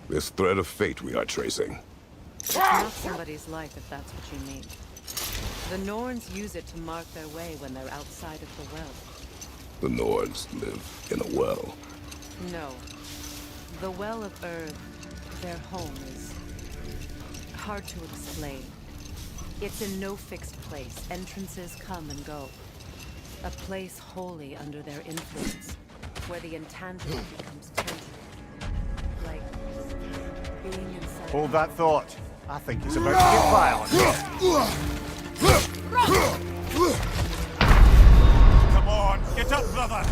This thread of fate we are tracing. It's not somebody's life, if that's what you mean. The Norns use it to mark their way when they're outside of the well. The Norns live in a well. No. The Well of Earth, their home, is hard to explain. It's in no fixed place. Entrances come and go. A place wholly under their influence, where the intangible becomes tangible. Like being inside... Hold that thought. I think it's about to get violent. Come on, get up, brother!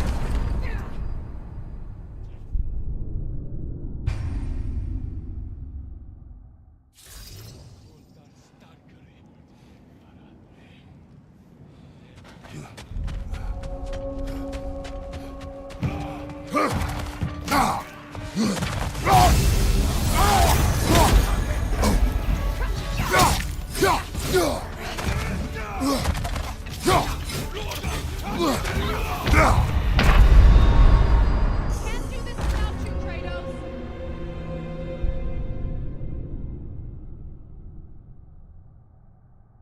Can't do this without you, Kratos! Come on, Kratos!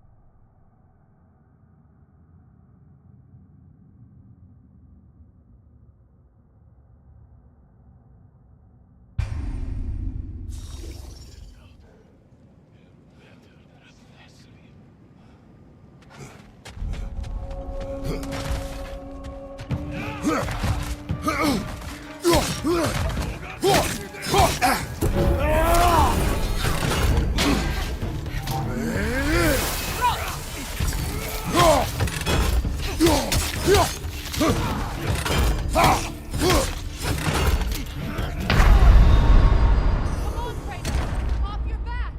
Off your back!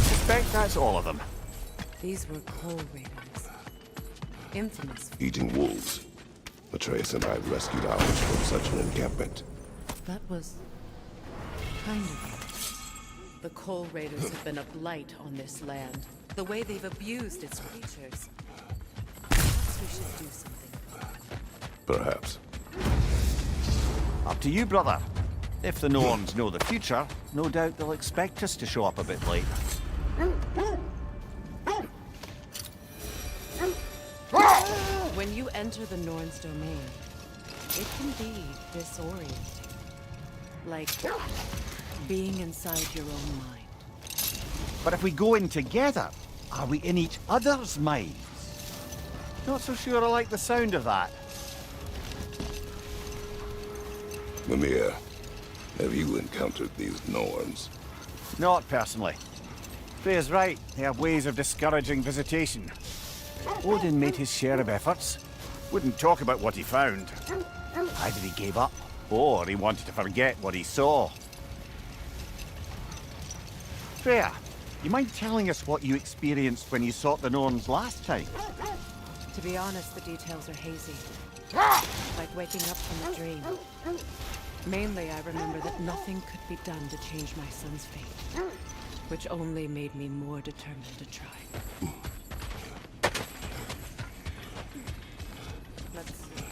Suspect that's all of them. These were coal raiders. Infamous. Eating wolves. Atreus and I rescued ours from such an encampment. That was kind of it. The coal raiders have been a blight on this land. The way they've abused its creatures. Perhaps we should do something about it. Perhaps. Up to you, brother. If the Norns know the future, no doubt they'll expect us to show up a bit late. When you enter the Norns' domain, it can be disorienting. Like being inside your own mind. But if we go in together, are we in each other's minds? Not so sure I like the sound of that. Mimir, have you encountered these Norns? Not personally. Freya's right, they have ways of discouraging visitation. Odin made his share of efforts. Wouldn't talk about what he found. Either he gave up, or he wanted to forget what he saw. Freya, you mind telling us what you experienced when you sought the Norns last time? To be honest, the details are hazy. Like waking up from a dream. Mainly, I remember that nothing could be done to change my son's fate, which only made me more determined to try. Let's see.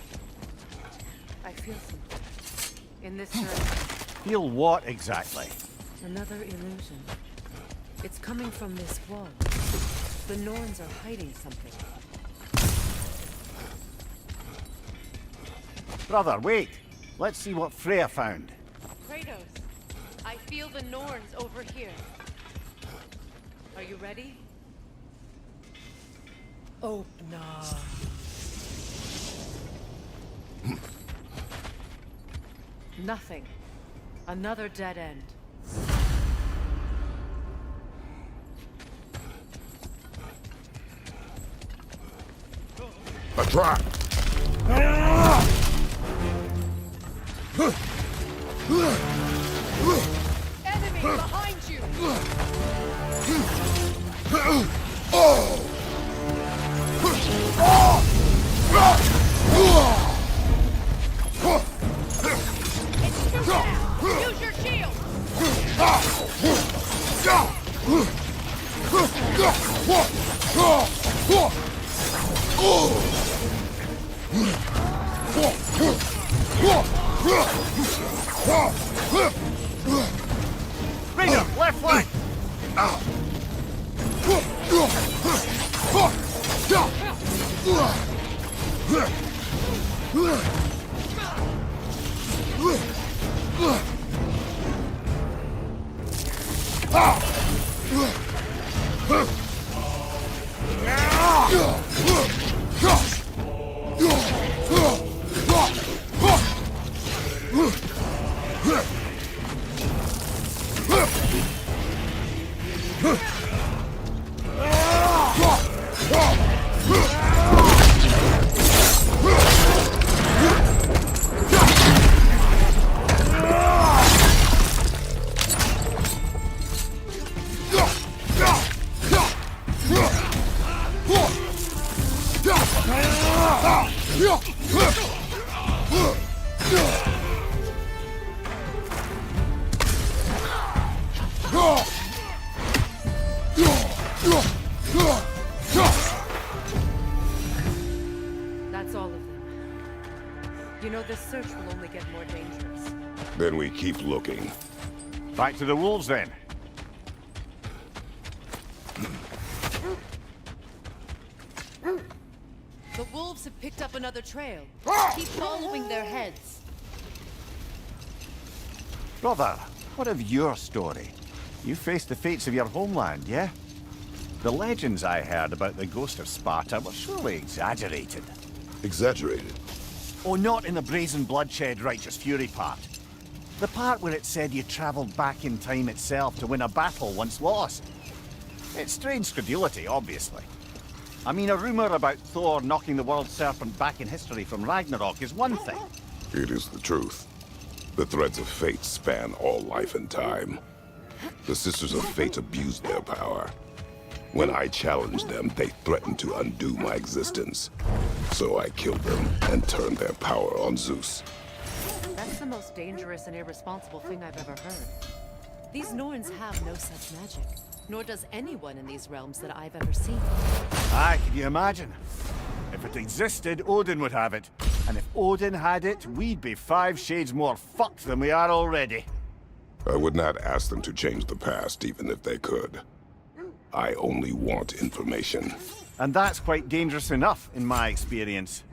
I feel something. In this direction. Feel what exactly? Another illusion. It's coming from this wall. The Norns are hiding something. Brother, wait! Let's see what Freya found. Kratos, I feel the Norns over here. Are you ready? Oh, no. Nothing. Another dead end. A trap! Enemy behind you! It's too now! Use your shield! Raider, left flank! That's all of them. You know, this search will only get more dangerous. Then we keep looking. Back to the wolves then. The wolves have picked up another trail. Keep following their heads. Brother, what of your story? You faced the fates of your homeland, yeah? The legends I heard about the ghost of Sparta were surely exaggerated. Exaggerated. Oh, not in the brazen bloodshed righteous fury part. The part where it said you travelled back in time itself to win a battle once lost. It's strange credulity, obviously. I mean, a rumour about Thor knocking the world serpent back in history from Ragnarok is one thing. It is the truth. The threads of fate span all life and time. The Sisters of Fate abused their power. When I challenged them, they threatened to undo my existence. So I killed them and turned their power on Zeus. That's the most dangerous and irresponsible thing I've ever heard. These Norns have no such magic, nor does anyone in these realms that I've ever seen. Aye, can you imagine? If it existed, Odin would have it. And if Odin had it, we'd be 5 shades more fucked than we are already. I would not ask them to change the past, even if they could. I only want information. And that's quite dangerous enough, in my experience.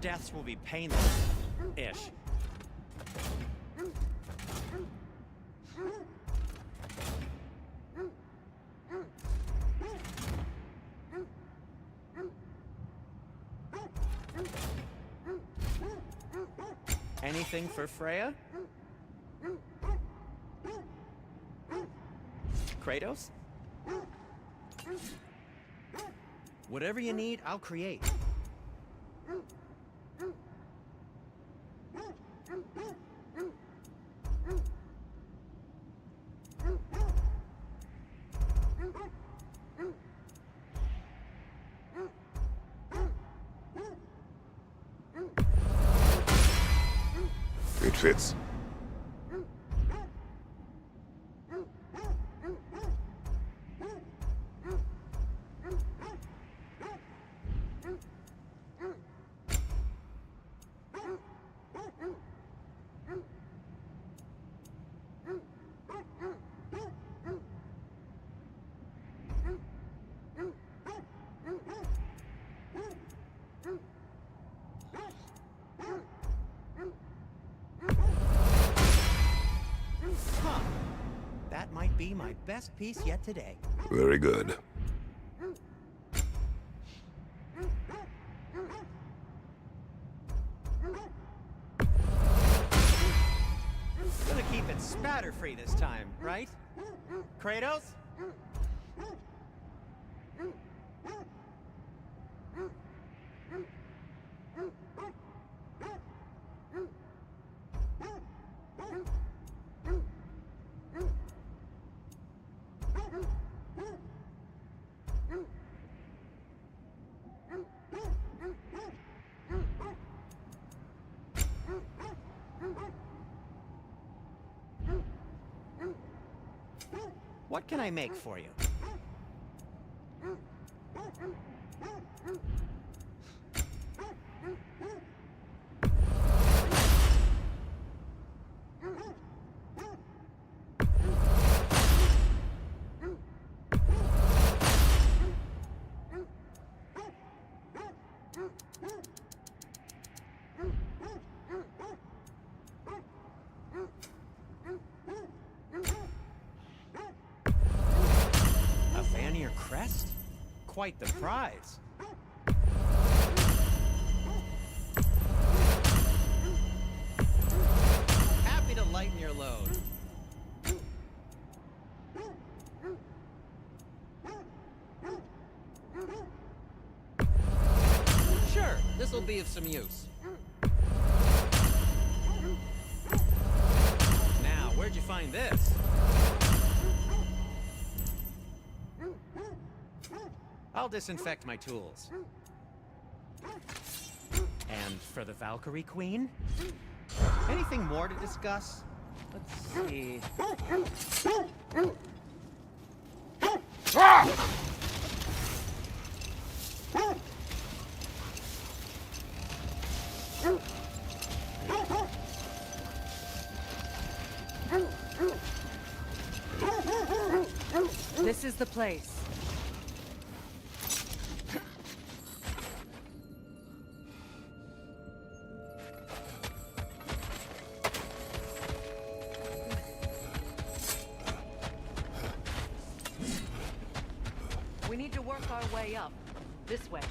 deaths will be painless. Ish. Anything for Freya? Kratos? Whatever you need, I'll create. It fits. That might be my best piece yet today. Very good. Gonna keep it spatter-free this time, right? Kratos? What can I make for you? Crest? Quite the prize. Happy to lighten your load. Sure, this'll be of some use. Now, where'd you find this? I'll disinfect my tools. And for the Valkyrie Queen? Anything more to discuss? Let's see. This is the place. We need to work our way up. This way.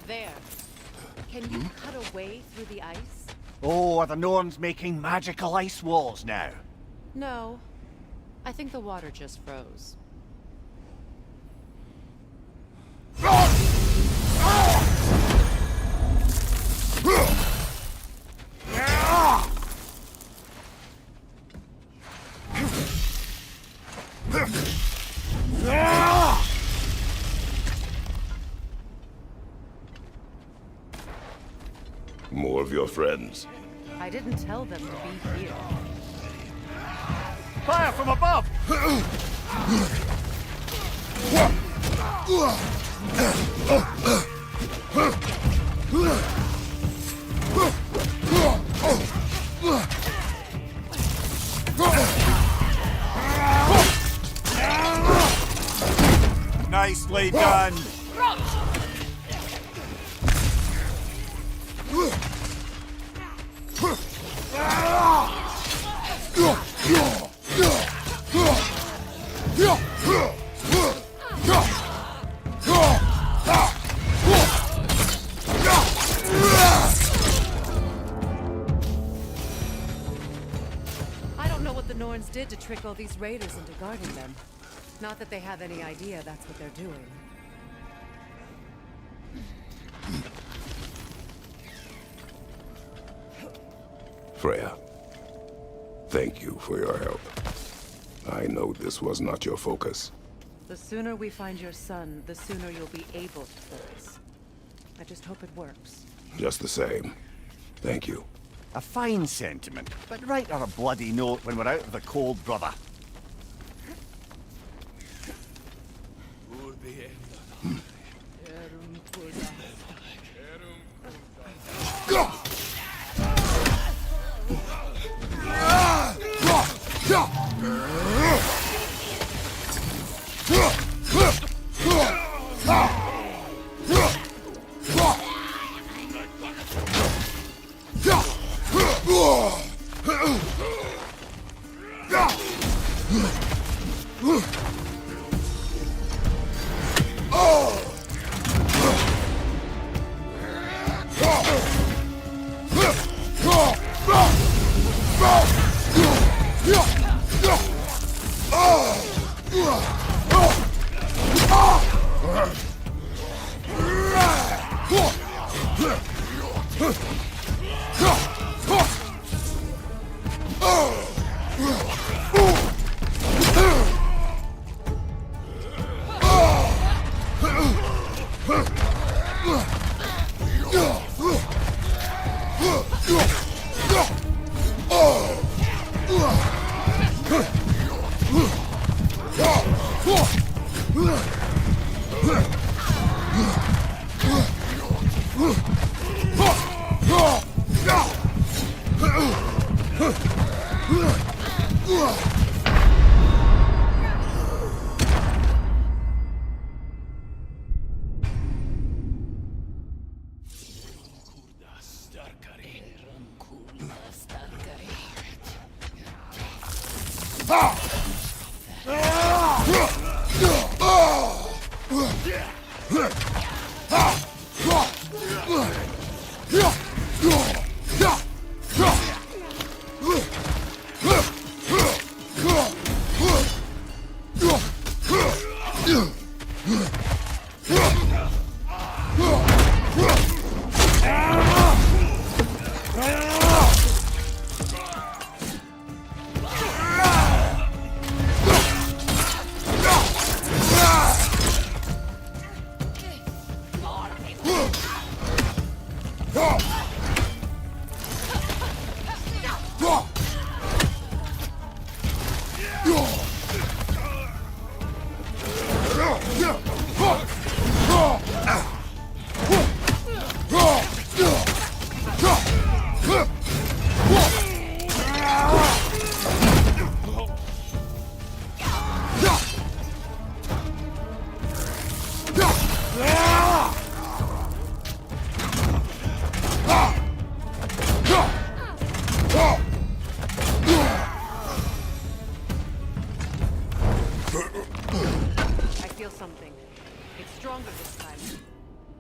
There. Can you cut a way through the ice? Oh, are the Norns making magical ice walls now? No. I think the water just froze. More of your friends. I didn't tell them to be here. Fire from above! Nicely done! I don't know what the Norns did to trick all these raiders into guarding them. Not that they have any idea that's what they're doing. Freya, thank you for your help. I know this was not your focus. The sooner we find your son, the sooner you'll be able to focus. I just hope it works. Just the same. Thank you. A fine sentiment, but write her a bloody note when we're out of the cold, brother.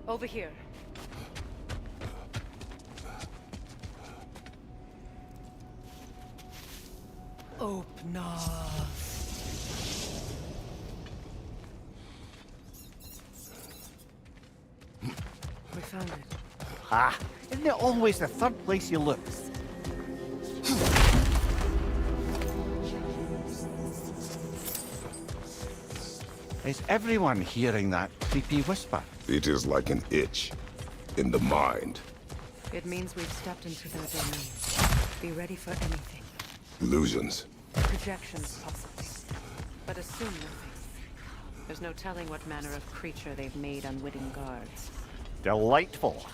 Over here. Open up. We found it. Ah, isn't it always the third place you look? Is everyone hearing that creepy whisper? It is like an itch in the mind. It means we've stepped into their domain. Be ready for anything. Illusions. Projections, possibly. But assume nothing. There's no telling what manner of creature they've made unwitting guards. Delightful.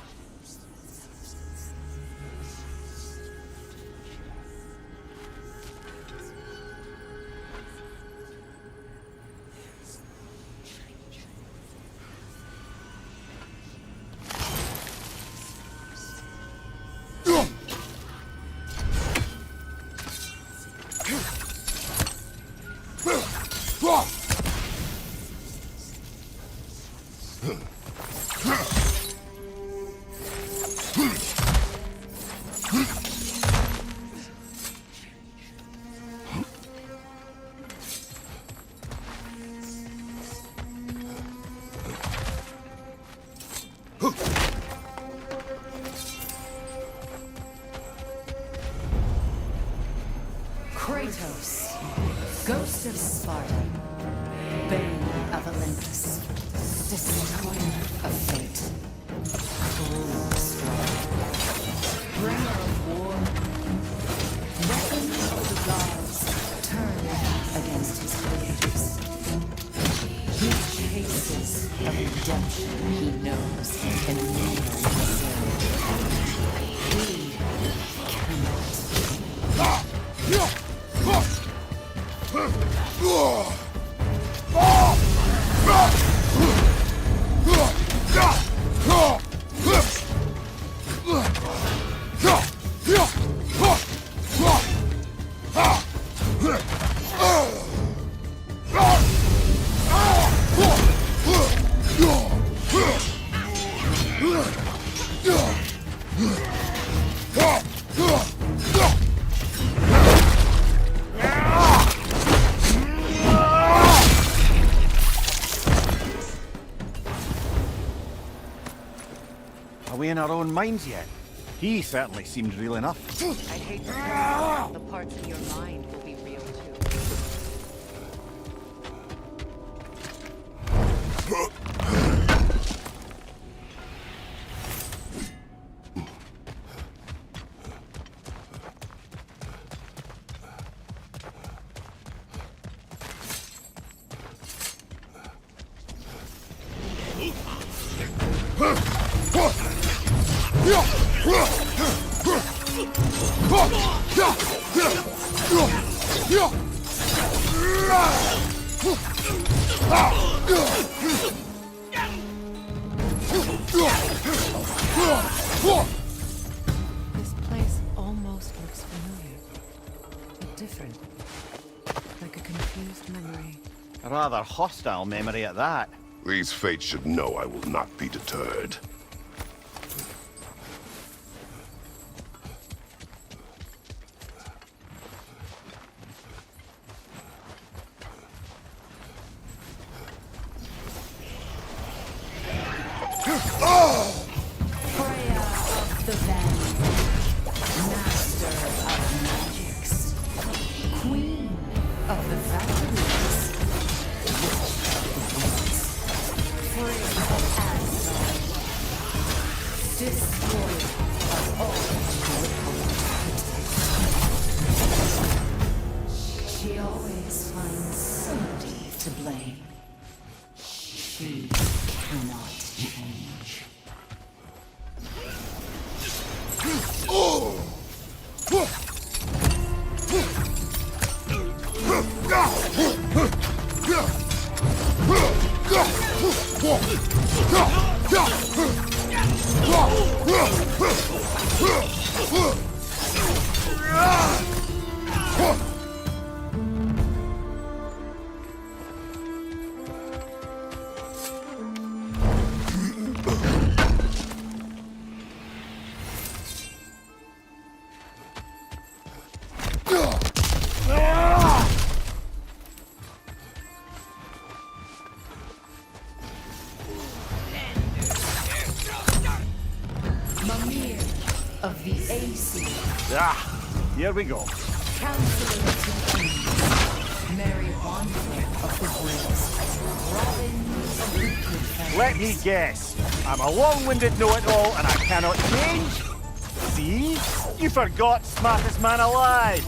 Kratos, ghost of Sparta, bane of Olympus, destroyer of fate, cruel strife, bringer of war, weapon of the gods, turned against his creators. He chases a redemption he knows can never deserve. We cannot. Are we in our own minds yet? He certainly seemed real enough. I'd hate to tell you the parts in your mind will be real too. This place almost looks familiar, but different. Like a confused memory. A rather hostile memory at that. These fates should know I will not be deterred. She always finds somebody to blame. She cannot change. Of the Aesir. Ah, here we go. Counselor of the Kings. Mary Wanderer of the Woods. Robin of the Good. Let me guess. I'm a long-winded know-it-all and I cannot change? See? You forgot smartest man alive.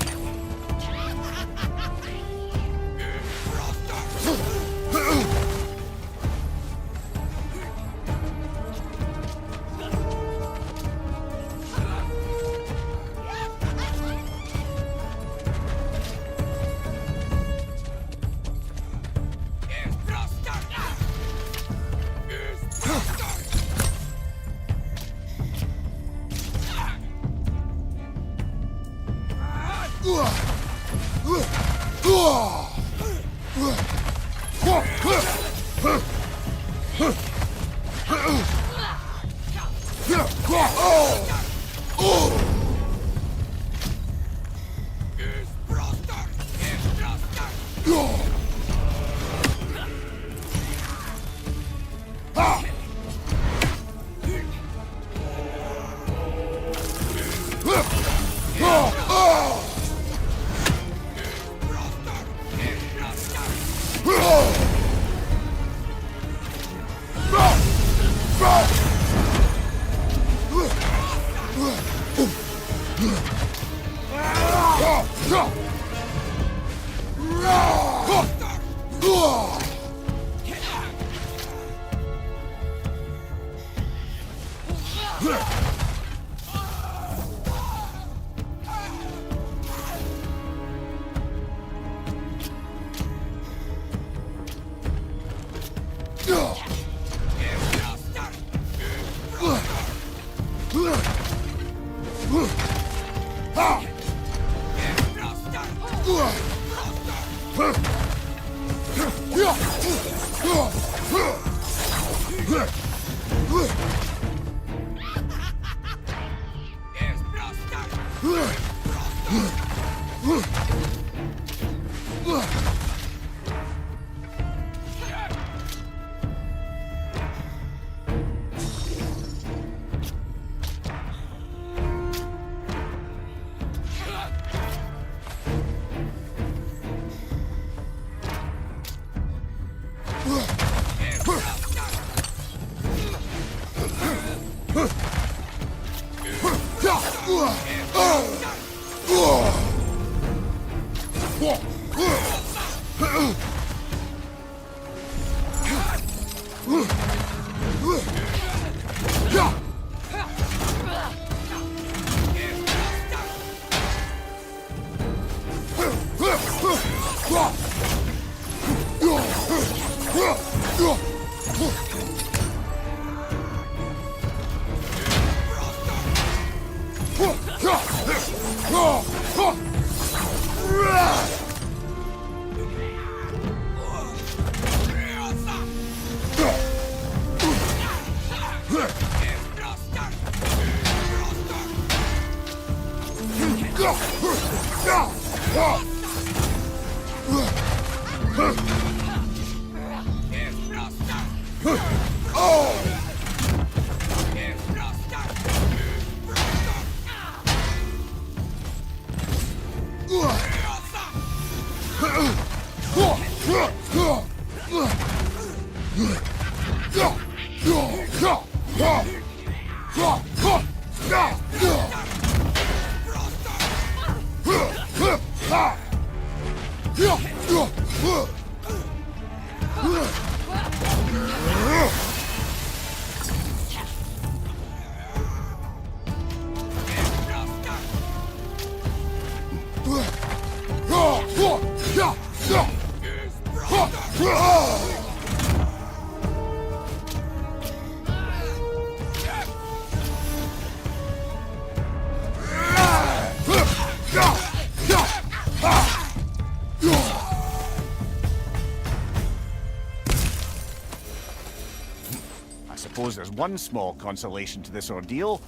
Suppose there's one small consolation to this ordeal.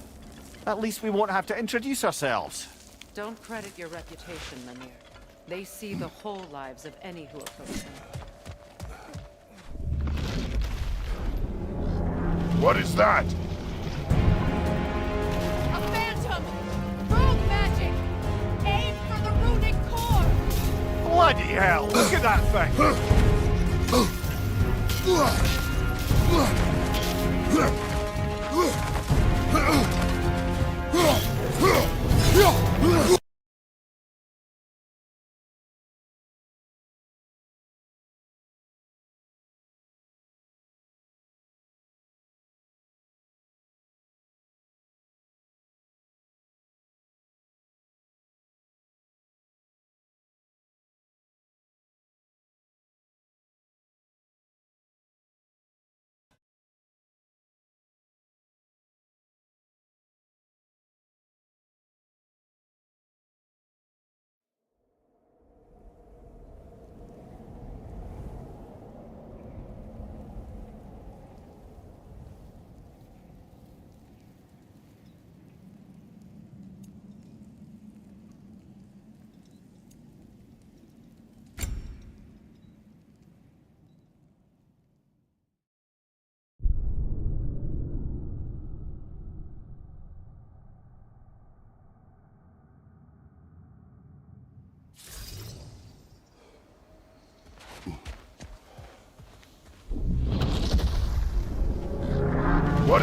At least we won't have to introduce ourselves. Don't credit your reputation, Mimir. They see the whole lives of any who approach them. What is that? A phantom! Rogue magic! Aim for the runic core! Bloody hell! Look at that thing!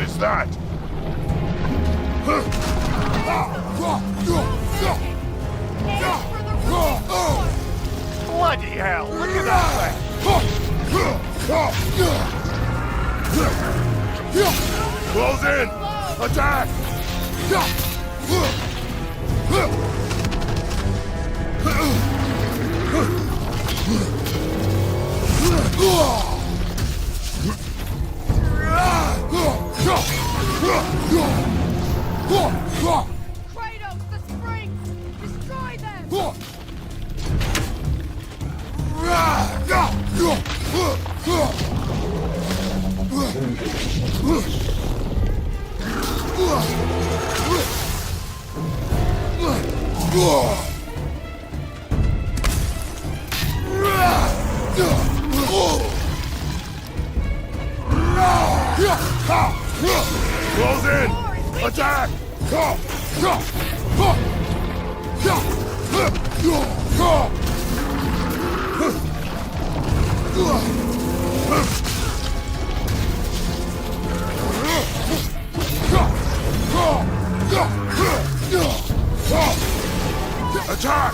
is that? Bloody hell, look at that thing! Close in! Attack! Kratos, the springs! Destroy them! Close in! Attack! Attack!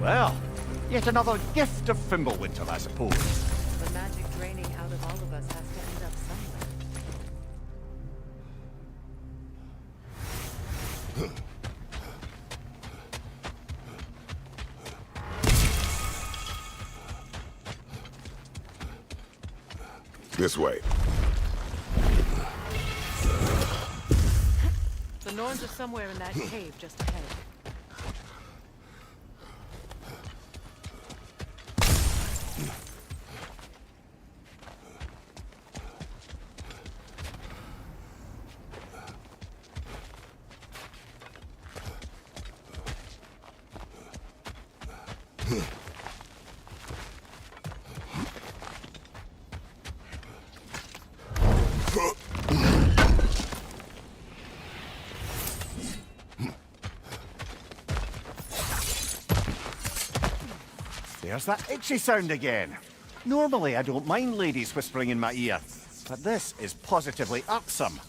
Well, yet another gift of Fimbulwinter, I suppose. The magic draining out of all of us has to end up somewhere. This way. The Norns are somewhere in that cave just ahead. There's that itchy sound again. Normally, I don't mind ladies whispering in my ear, but this is positively irksome.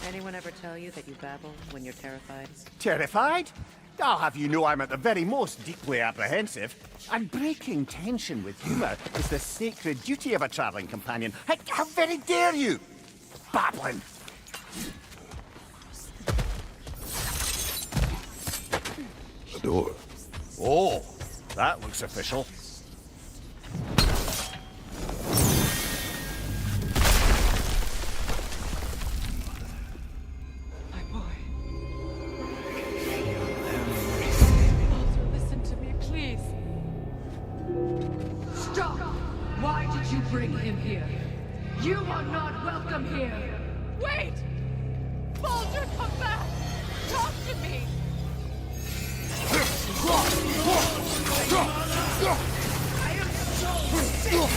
Anyone ever tell you that you babble when you're terrified? Terrified? I'll have you know I'm at the very most deeply apprehensive. And breaking tension with humour is the sacred duty of a travelling companion. How very dare you? Babbling! The door. Oh, that looks official. My boy. Baldur, listen to me, please. Stop! Why did you bring him here? You are not welcome here! Wait! Baldur, come back! Talk to me! I am so sick of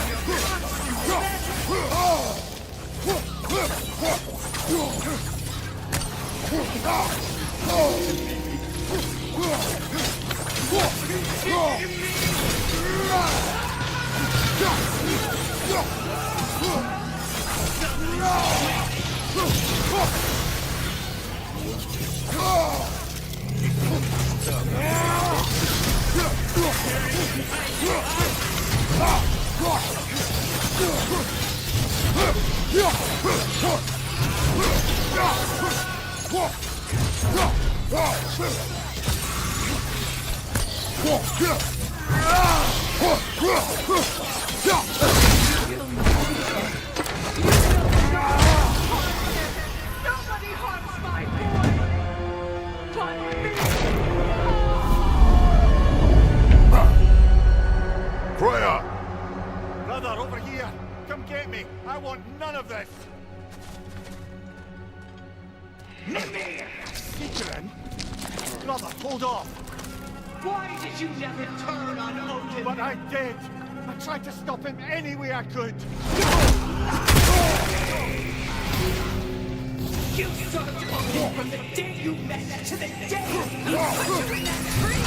Nobody harms my boy! But me! Pray! come get me! I want none of this! Secret? Brother, hold off! Why did you never turn on Odin? But I did! I tried to stop him any way I could! You served Odin from the day you met to the day he put you in that tree!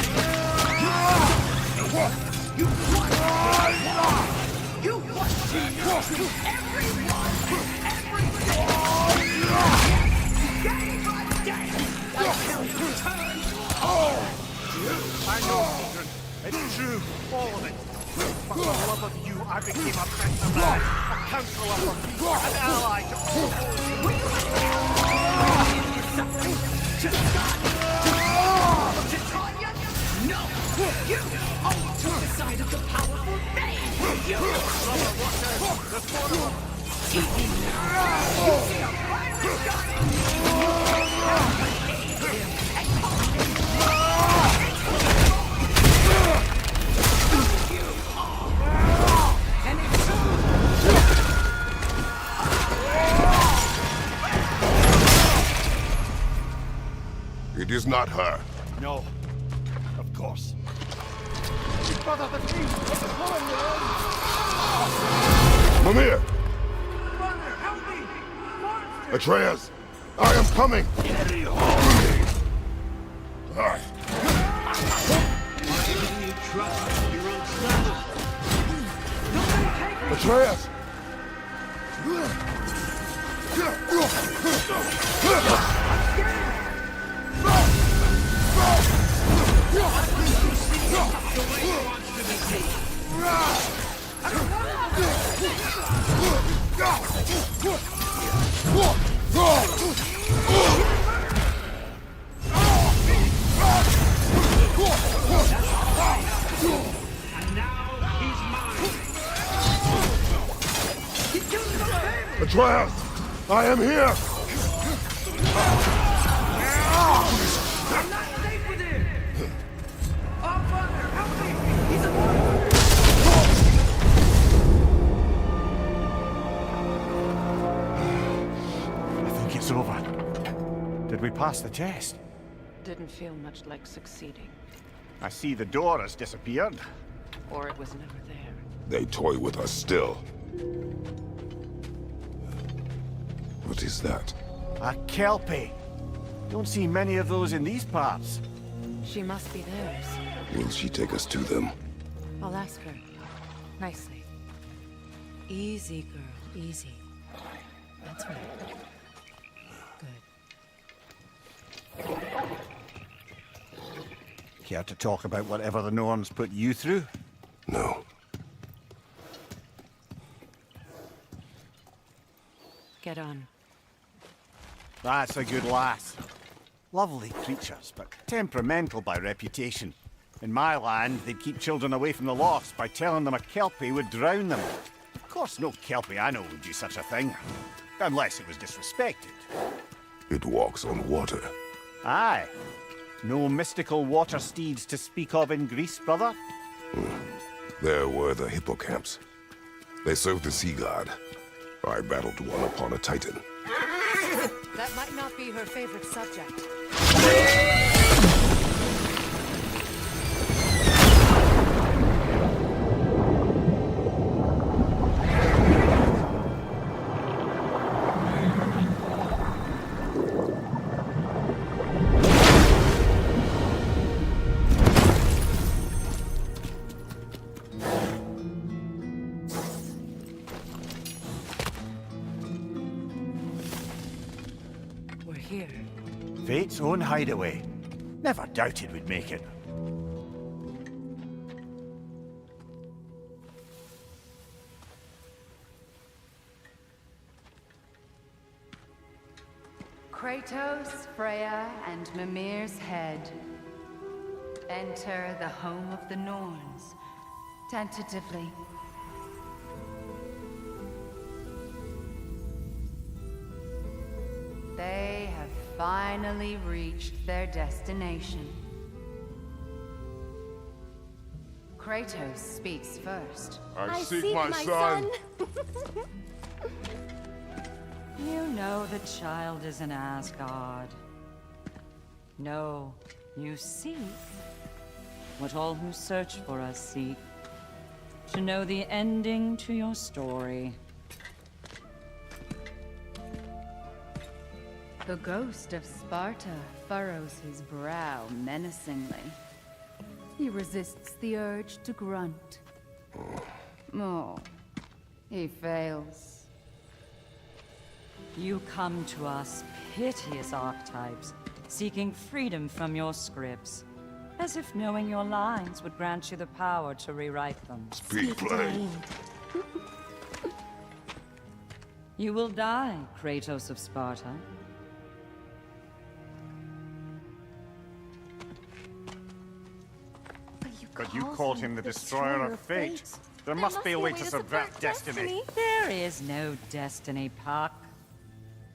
You want to know everyone and everything! Day by day, until you turn I know, children. It's true, all of it. But for the love of you, I became a better man, a counselor for peace, an ally to all those who... to God! To Tanya? No! You only took the side of the powerful man! You! Brother, watch out! There's more of them! You see a pirate got it! It is not her. No. Of course. Brother, the thief! It's pulling you in! Mimir! Brother, help me! Monster! Atreus! I am coming! Atreus! Atreus! I am here! I'm not safe with him! Oh, Father, help me! He's a monster! I think it's over. Did we pass the test? Didn't feel much like succeeding. I see the door has disappeared. Or it was never there. They toy with us still. What is that? A kelpie. Don't see many of those in these parts. She must be theirs. Will she take us to them? I'll ask her. Nicely. Easy, girl. Easy. That's right. Good. Care to talk about whatever the Norns put you through? No. Get on. That's a good lass. Lovely creatures, but temperamental by reputation. In my land, they'd keep children away from the lost by telling them a kelpie would drown them. Of course, no kelpie I know would do such a thing. Unless it was disrespected. It walks on water. Aye. No mystical water steeds to speak of in Greece, brother? There were the hippocamps. They served the sea god. I battled one upon a titan. That might not be her favorite subject. We're here. Fate's own hideaway. Never doubted we'd make it. Kratos, Freya, and Mimir's head. Enter the home of the Norns. Tentatively. They have finally reached their destination. Kratos speaks first. I seek my son. You know the child is in Asgard. No, you seek what all who search for us seek. To know the ending to your story. The ghost of Sparta furrows his brow menacingly. He resists the urge to grunt. Oh, he fails. You come to us, piteous archetypes, seeking freedom from your scripts, as if knowing your lines would grant you the power to rewrite them. Speak plain. You will die, Kratos of Sparta. But you called him the Destroyer of Fate. There must be a way to subvert destiny. There is no destiny, Puck.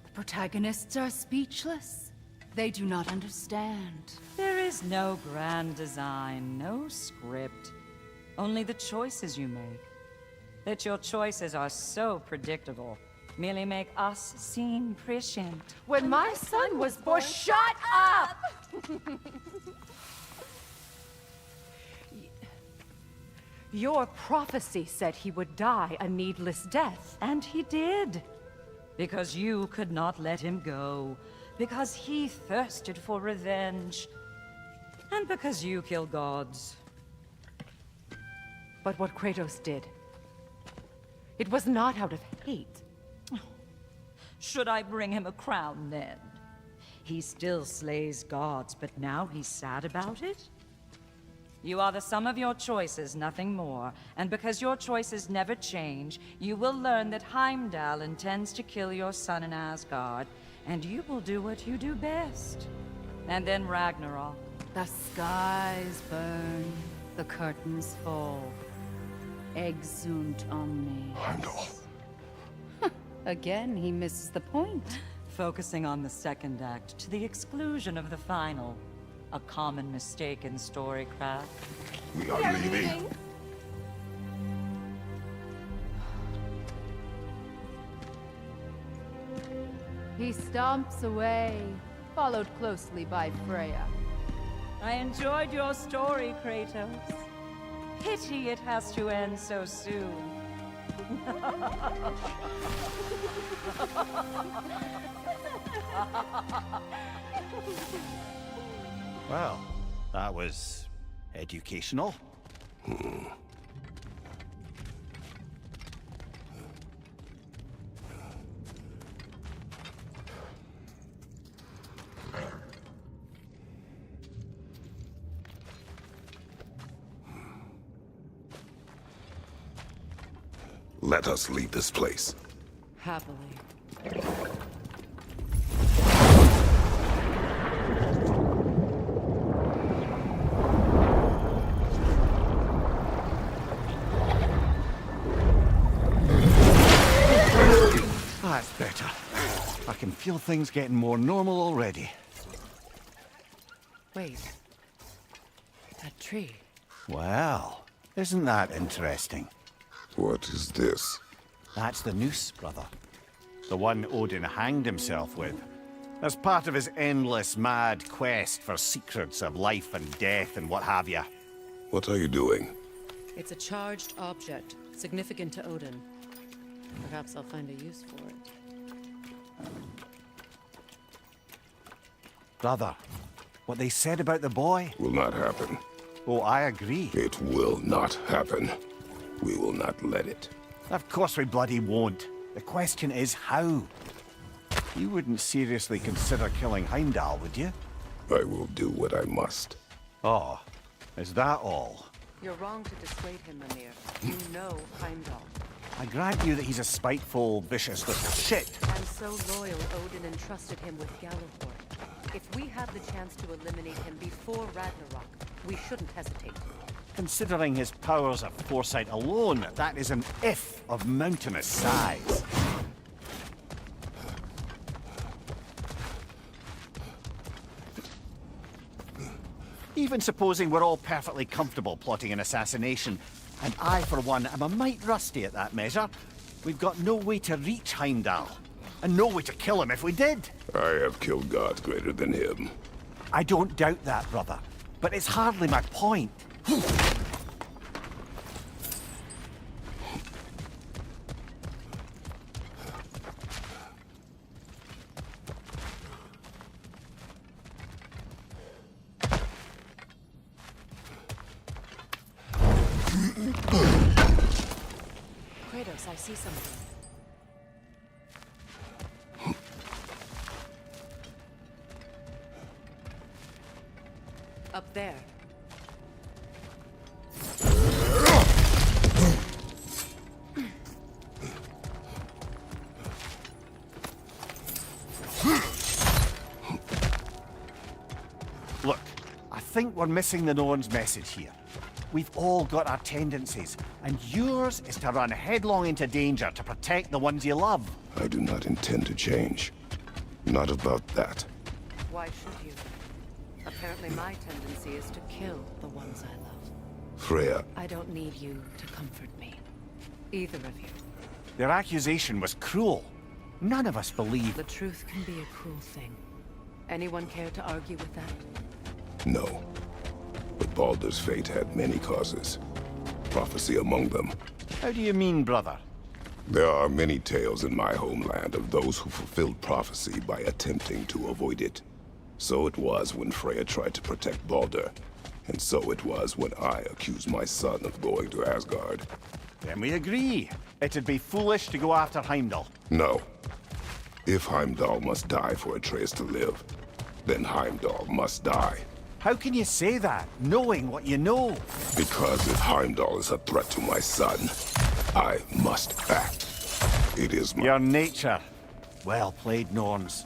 The protagonists are speechless. They do not understand. There is no grand design, no script. Only the choices you make. That your choices are so predictable merely make us seem prescient. When my son was born, shut up! Your prophecy said he would die a needless death. And he did. Because you could not let him go. Because he thirsted for revenge. And because you kill gods. But what Kratos did, it was not out of hate. Should I bring him a crown then? He still slays gods, but now he's sad about it? You are the sum of your choices, nothing more. And because your choices never change, you will learn that Heimdall intends to kill your son in Asgard, and you will do what you do best. And then Ragnarok. The skies burn, the curtains fall. Exunt omnes. Heimdall. Again, he misses the point. Focusing on the second act to the exclusion of the final. A common mistake in storycraft. We are leaving. He stomps away, followed closely by Freya. I enjoyed your story, Kratos. Pity it has to end so soon. Well, that was educational. Let us leave this place. Happily. That's better. I can feel things getting more normal already. Wait. That tree. Well, isn't that interesting? What is this? That's the noose, brother. The one Odin hanged himself with. As part of his endless, mad quest for secrets of life and death and what have you. What are you doing? It's a charged object, significant to Odin. Perhaps I'll find a use for it. Brother, what they said about the boy? Will not happen. Oh, I agree. It will not happen. We will not let it. Of course we bloody won't. The question is how. You wouldn't seriously consider killing Heimdall, would you? I will do what I must. Oh, is that all? You're wrong to dissuade him, Mimir. You know Heimdall. I grant you that he's a spiteful, vicious little shit. And so loyal, Odin entrusted him with Gjallarhorn. If we have the chance to eliminate him before Ragnarok, we shouldn't hesitate. Considering his powers of foresight alone, that is an if of mountainous size. Even supposing we're all perfectly comfortable plotting an assassination, and I, for one, am a mite rusty at that measure, we've got no way to reach Heimdall. and no way to kill him if we did. I have killed gods greater than him. I don't doubt that, brother. But it's hardly my point. Kratos, I see something. Up there. Look, I think we're missing the Norns' message here. We've all got our tendencies, and yours is to run headlong into danger to protect the ones you love. I do not intend to change. Not about that. Why should you? Apparently my tendency is to kill the ones I love. Freya, I don't need you to comfort me. Either of you. Their accusation was cruel. None of us believe. The truth can be a cruel thing. Anyone care to argue with that? no. But Baldur's fate had many causes. Prophecy among them. How do you mean, brother? There are many tales in my homeland of those who fulfilled prophecy by attempting to avoid it. So it was when Freya tried to protect Baldur. And so it was when I accused my son of going to Asgard. Then we agree. It'd be foolish to go after Heimdall. No. If Heimdall must die for Atreus to live, then Heimdall must die. How can you say that, knowing what you know? Because if Heimdall is a threat to my son, I must act. It is my... Your nature. Well played, Norns.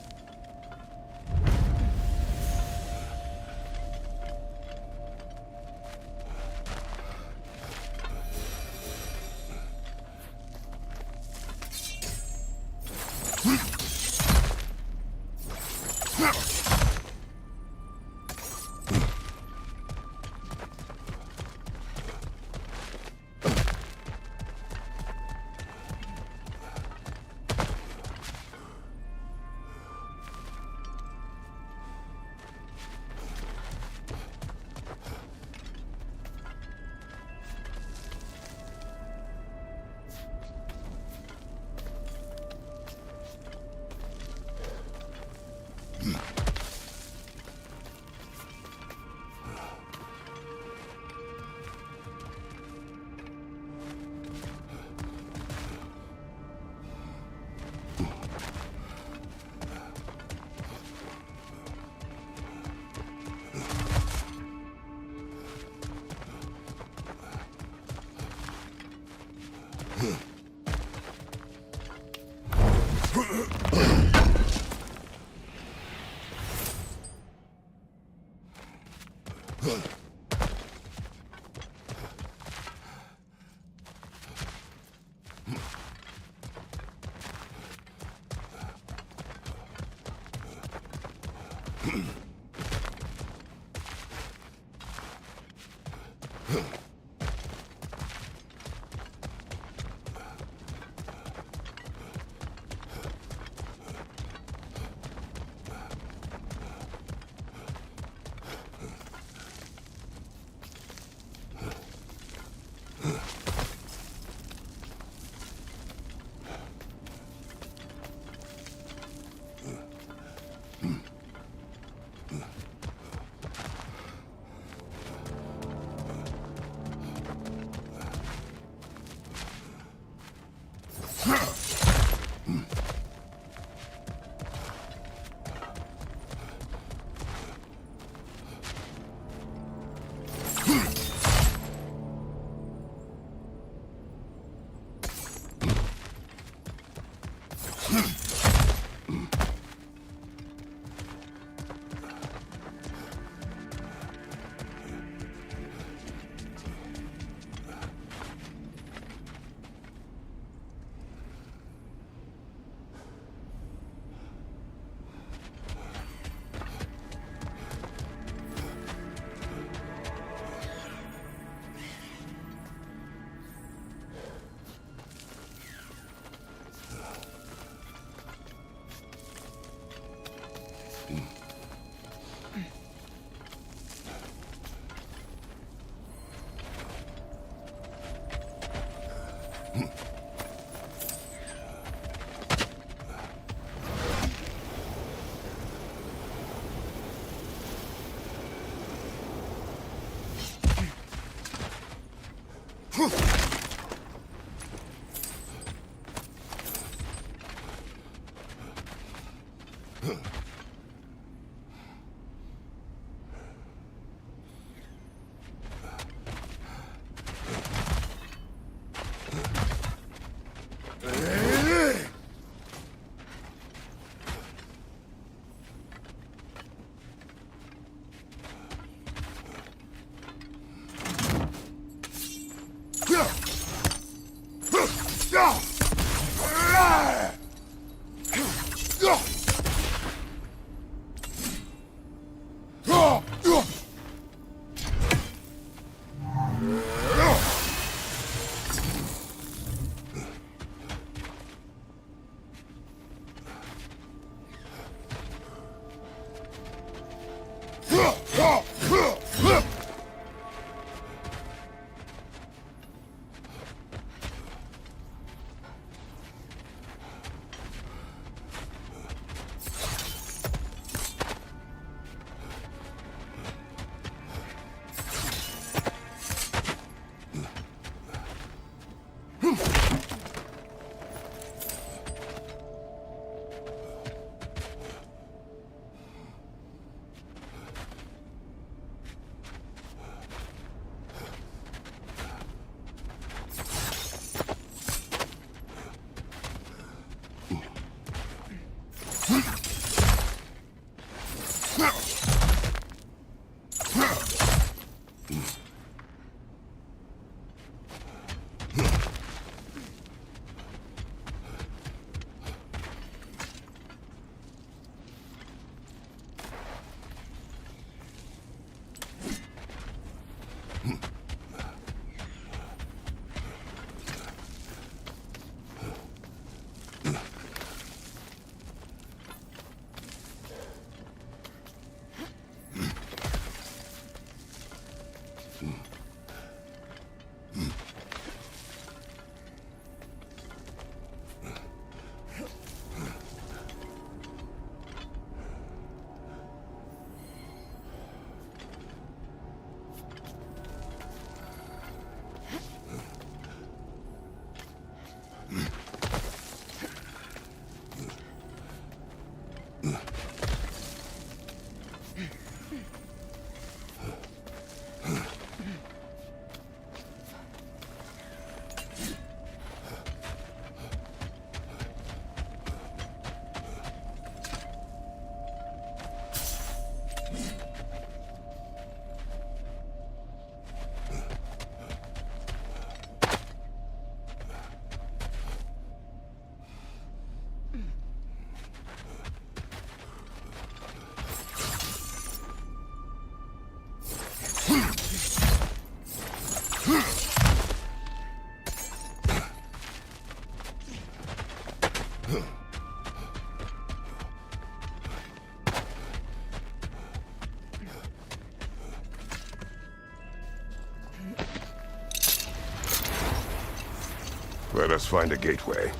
Let us find a gateway.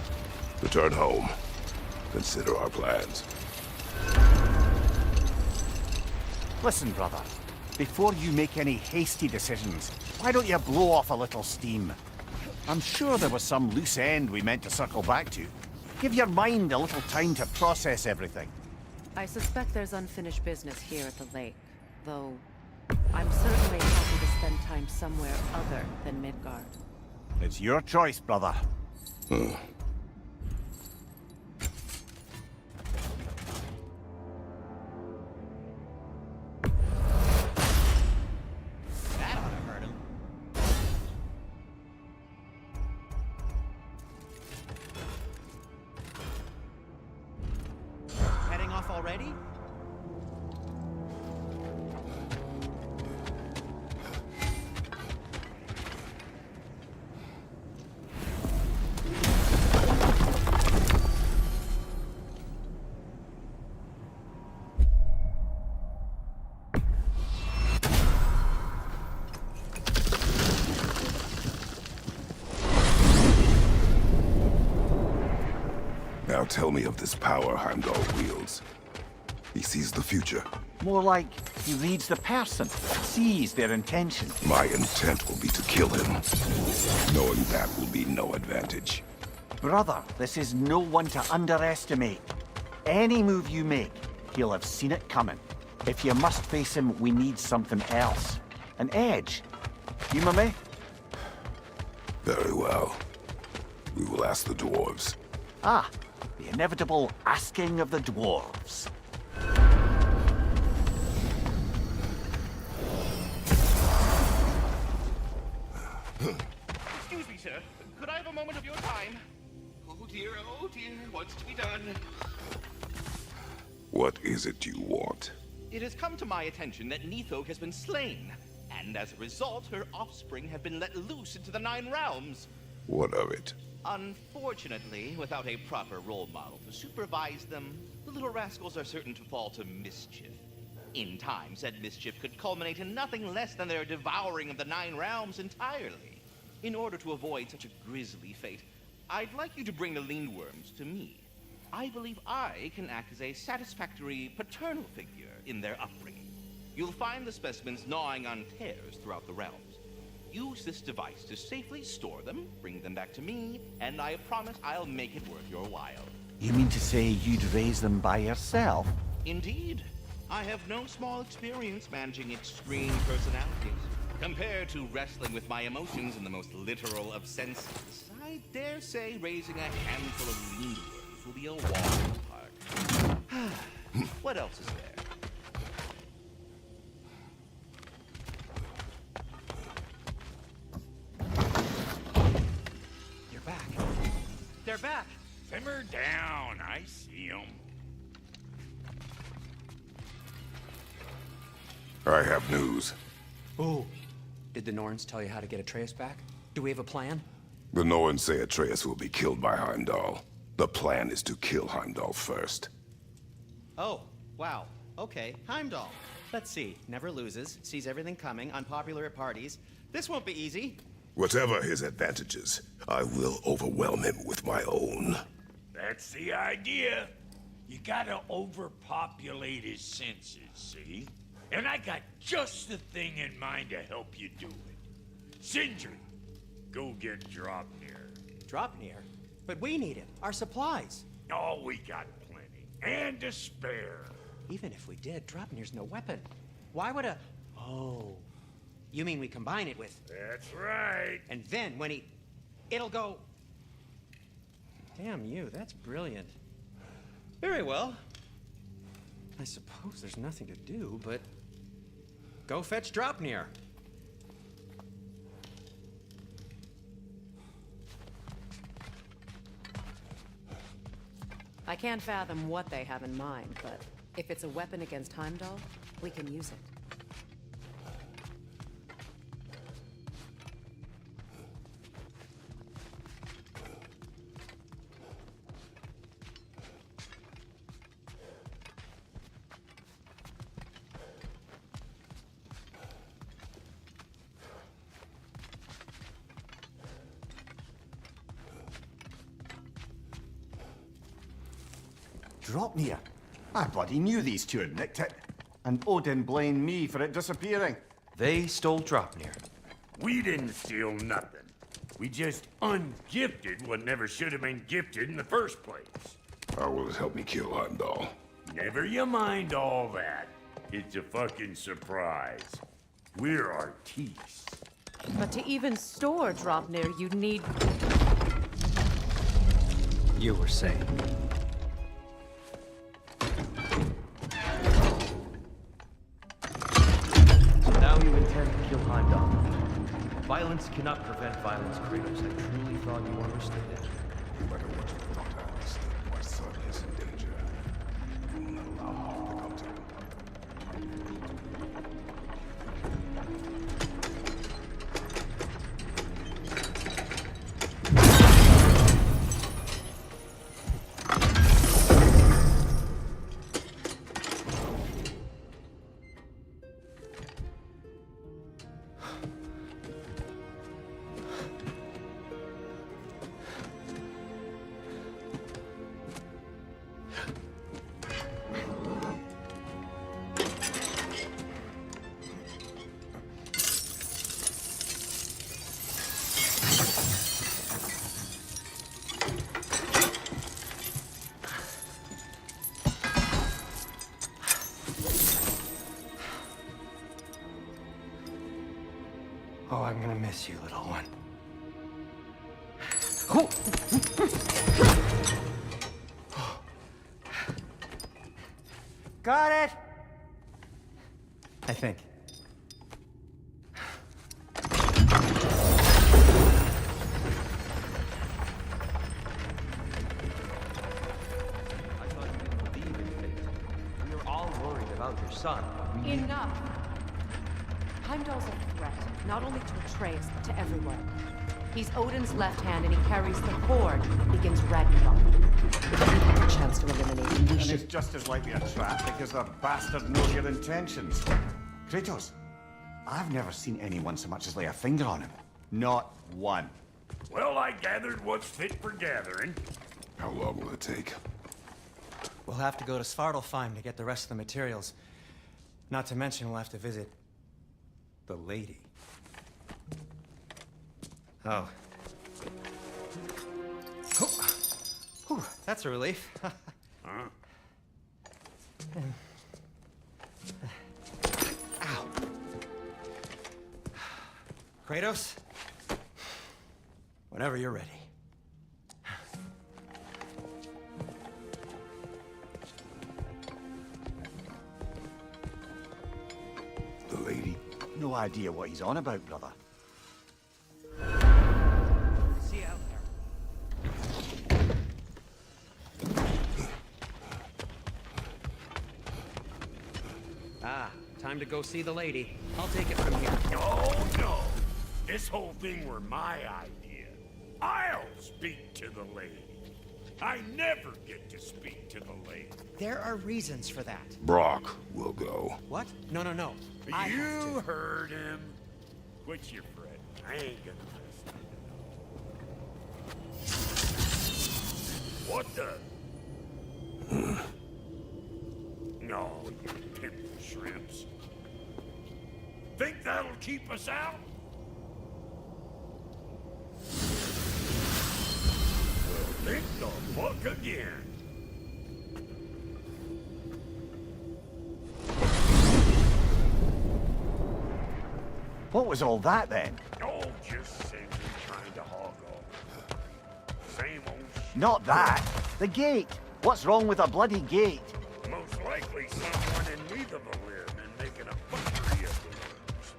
Return home. Consider our plans. Listen, brother. Before you make any hasty decisions, why don't you blow off a little steam? I'm sure there was some loose end we meant to circle back to. Give your mind a little time to process everything. I suspect there's unfinished business here at the lake, though I'm certainly happy to spend time somewhere other than Midgard. It's your choice, brother. That ought to hurt him. Heading off already? Now tell me of this power Heimdall wields. He sees the future. More like he reads the person, sees their intention. My intent will be to kill him. Knowing that will be no advantage. Brother, this is no one to underestimate. Any move you make, he'll have seen it coming. If you must face him, we need something else. An edge. You me? Very well. We will ask the dwarves. Ah, the inevitable asking of the dwarves. Excuse me, sir. Could I have a moment of your time? Oh dear, what's to be done? What is it you want? It has come to my attention that Nithog has been slain, and as a result, her offspring have been let loose into the Nine Realms. What of it? Unfortunately, without a proper role model to supervise them, the little rascals are certain to fall to mischief. In time, said mischief could culminate in nothing less than their devouring of the Nine Realms entirely. In order to avoid such a grisly fate, I'd like you to bring the Lindworms to me. I believe I can act as a satisfactory paternal figure in their upbringing. You'll find the specimens gnawing on tears throughout the realms. Use this device to safely store them, bring them back to me, and I promise I'll make it worth your while. You mean to say you'd raise them by yourself? Indeed. I have no small experience managing extreme personalities. Compared to wrestling with my emotions in the most literal of senses, I dare say raising a handful of Lindworms will be a walk in the park. What else is there? You're back. They're back. Simmer down, I see 'em. I have news. Oh. Did the Norns tell you how to get Atreus back? Do we have a plan? The Norns say Atreus will be killed by Heimdall. The plan is to kill Heimdall first. Oh, wow. Okay, Heimdall. Let's see. Never loses, sees everything coming, unpopular at parties. This won't be easy. Whatever his advantages, I will overwhelm him with my own. That's the idea. You gotta overpopulate his senses, see? And I got just the thing in mind to help you do it. Sindri, go get Dropnir. Dropnir? But we need it. Our supplies. Oh, we got plenty. And to spare. Even if we did, Dropnir's no weapon. Why would a... Oh. You mean we combine it with... That's right. And then when he... It'll go... Damn you, that's brilliant. Very well. I suppose there's nothing to do, but... Go fetch Dropnir. I can't fathom what they have in mind, but if it's a weapon against Heimdall, we can use it. Dropnir. I bloody knew these two had nicked it. And Odin blamed me for it disappearing. They stole Dropnir. We didn't steal nothing. We just ungifted what never should have been gifted in the first place. How will it help me kill Heimdall? Never you mind all that. It's a fucking surprise. We're artistes. But to even store Dropnir, you'd need... You were saying. So now you intend to kill Heimdall. Violence cannot prevent violence, Kratos. I truly thought you understood it. No matter what you thought, I understood. My son is in danger. You will not allow harm to come to him. I'm gonna miss you, little one. Got it! I think. Your son. Enough! Heimdall's a threat, not only to Atreus, but to everyone. He's Odin's left hand, and he carries the cord that begins Ragnarok. If we have a chance to eliminate him, we And should... it's just as likely a trap because the bastard knows your intentions. Kratos, I've never seen anyone so much as lay a finger on him. Not one. Well, I gathered what's fit for gathering. How long will it take? We'll have to go to Svartalfhelm to get the rest of the materials. Not to mention we'll have to visit the lady. Oh. Whew, that's a relief. Huh? Ow. Kratos? Whenever you're ready. The lady? No idea what he's on about, brother. See you out there. Ah, time to go see the lady. I'll take it from here. Oh, no. This whole thing were my idea. I'll speak to the lady. I never get to speak to the lady. There are reasons for that. Brok will go. What? No. I have You to. heard him. Quit your fret. I ain't gonna listen. What the? No, you pimpin' shrimps. Think that'll keep us out? Well, think the fuck again. What was all that then? Oh, just Sindri trying to hog off. Same old shit. Not that. The gate. What's wrong with a bloody gate? Most likely someone in need of a limb and making a butchery of the limbs.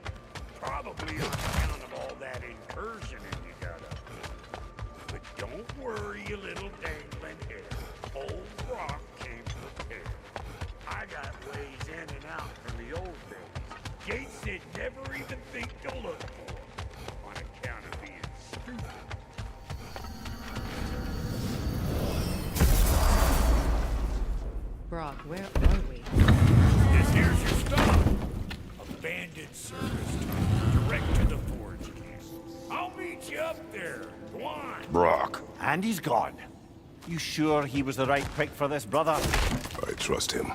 Probably on account of all that incursioning you got up there. But don't worry, you little dangling hair. Old Brok came prepared. I got ways in and out from the old days. Gates they'd never even think to look for, on account of being stupid. Brok, where are we? This here's your stop. Abandoned service tunnel, direct to the forge camp. I'll meet you up there. Go on. Brok. And he's gone. You sure he was the right pick for this, brother? I trust him.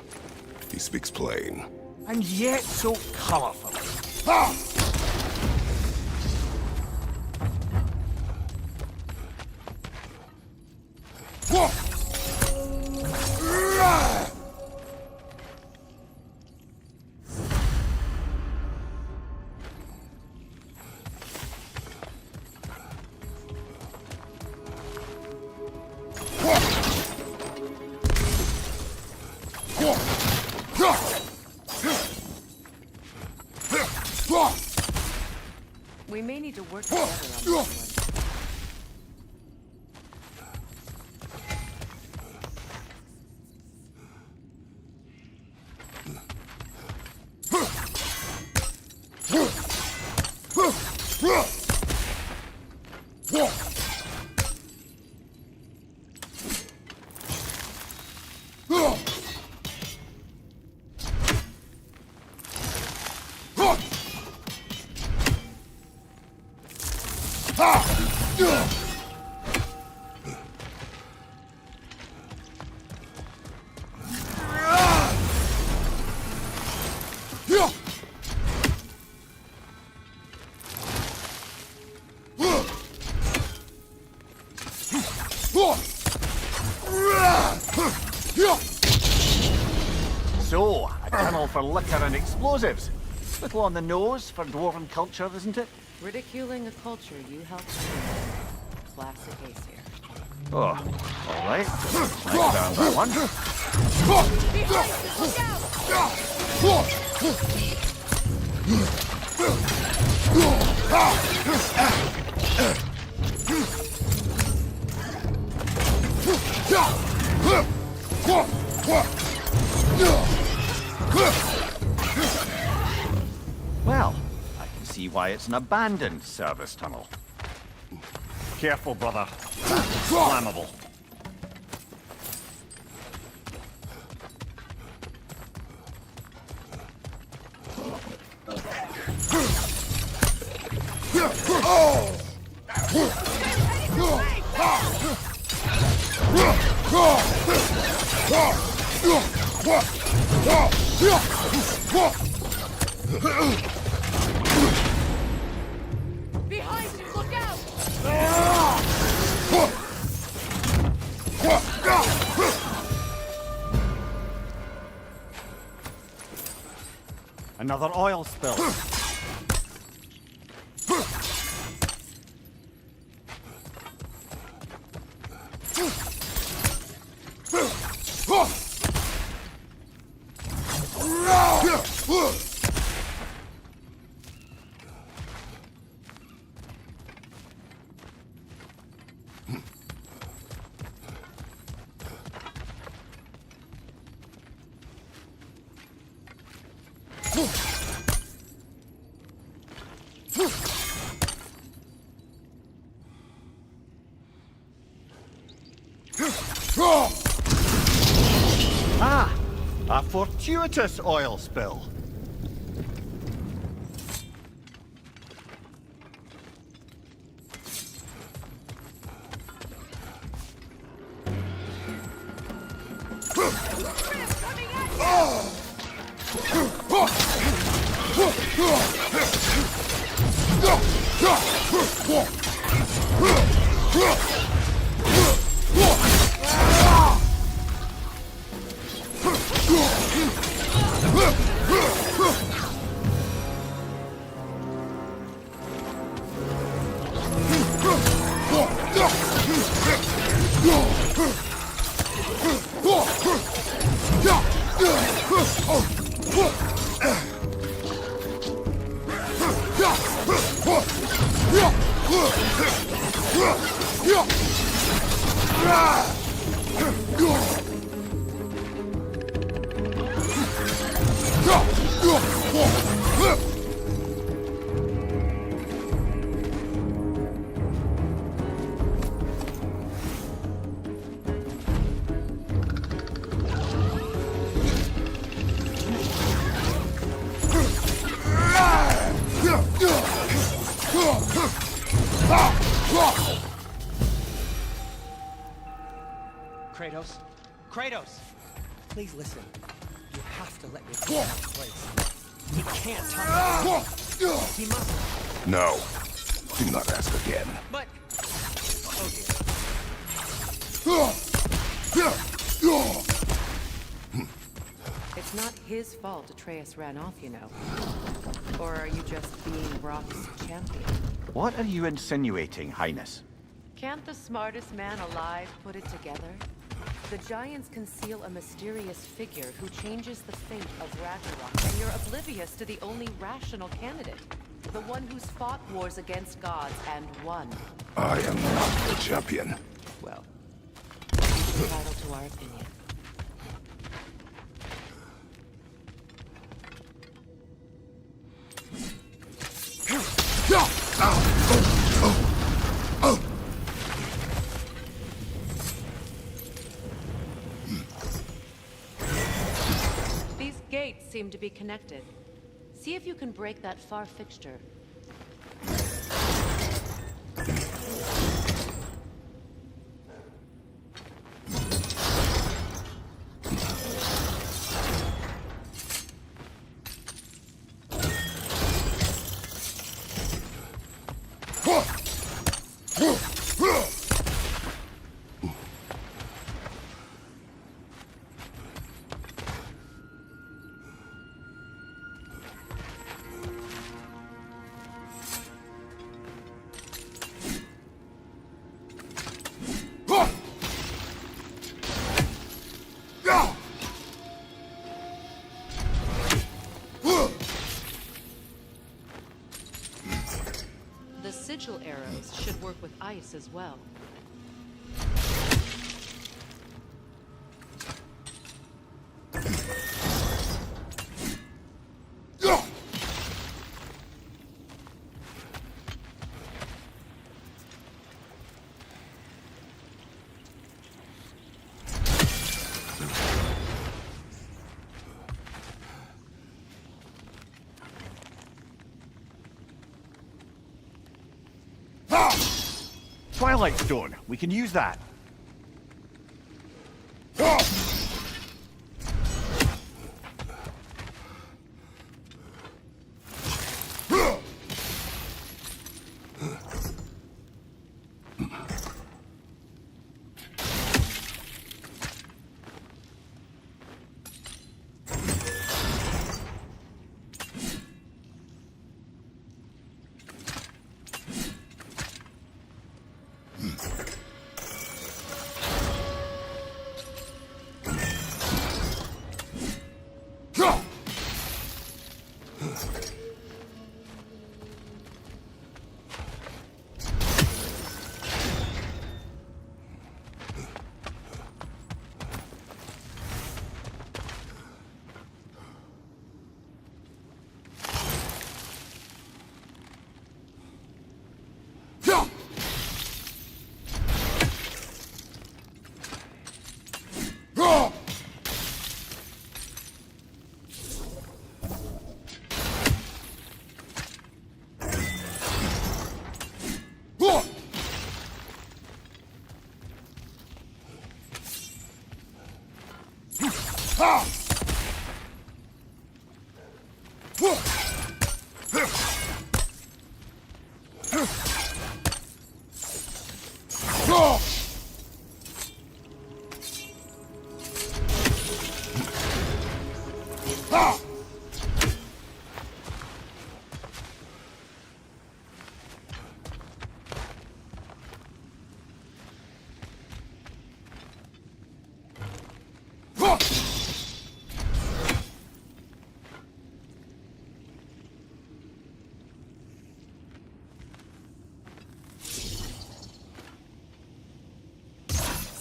He speaks plain. And yet so colorful. We may need to work together on this one. So, a tunnel for liquor and explosives. Little on the nose for dwarven culture, isn't it? Ridiculing a culture you helped create. Classic Aesir. Oh, all right. I found that one. Well, I can see why it's an abandoned service tunnel. Careful, brother. That's flammable. Behind you, look out! Another oil spill. Ah! A fortuitous oil spill. Kratos? Kratos! Please listen. You have to let me take that place. He can't talk. He must. No. Do not ask again. But... Oh dear. It's not his fault Atreus ran off, you know. Or are you just being Brok's champion? What are you insinuating, Highness? Can't the smartest man alive put it together? The Giants conceal a mysterious figure who changes the fate of Ragnarok, and you're oblivious to the only rational candidate. The one who's fought wars against gods and won. I am not the champion. Well, he's entitled to our opinion. These gates seem to be connected. See if you can break that far fixture. arrows should work with ice as well. Twilight Stone. We can use that.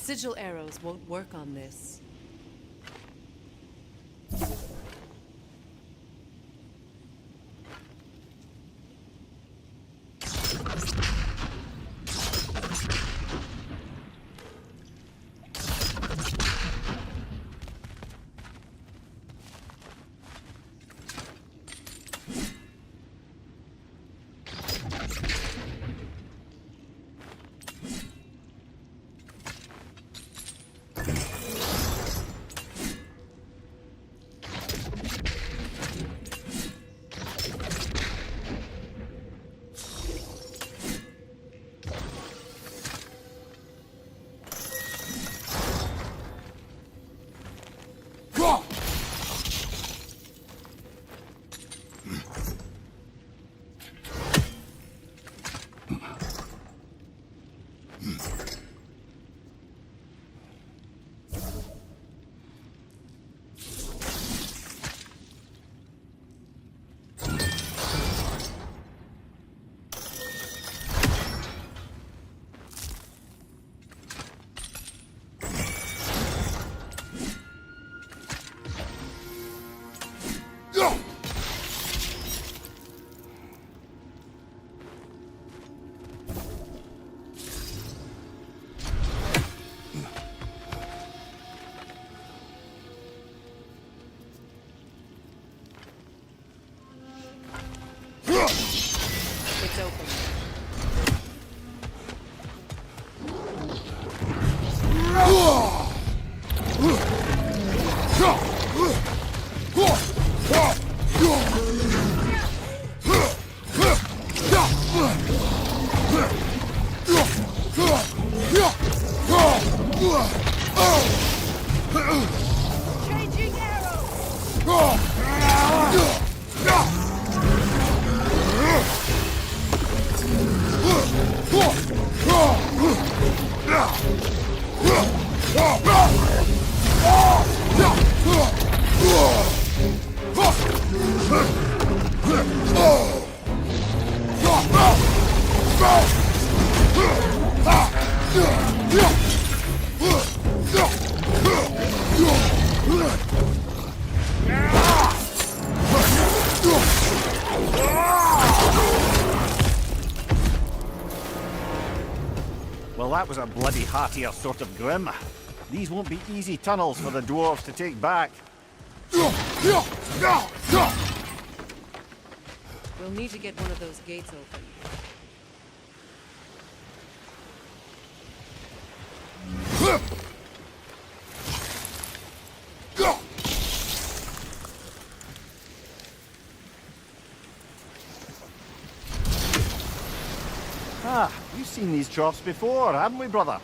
Sigil arrows won't work on this. It's open. Changing arrow! Oh! that was a bloody heartier sort of grim. These won't be easy tunnels for the dwarves to take back. We'll need to get one of those gates open. Ah, we've seen these troughs before, haven't we, brother?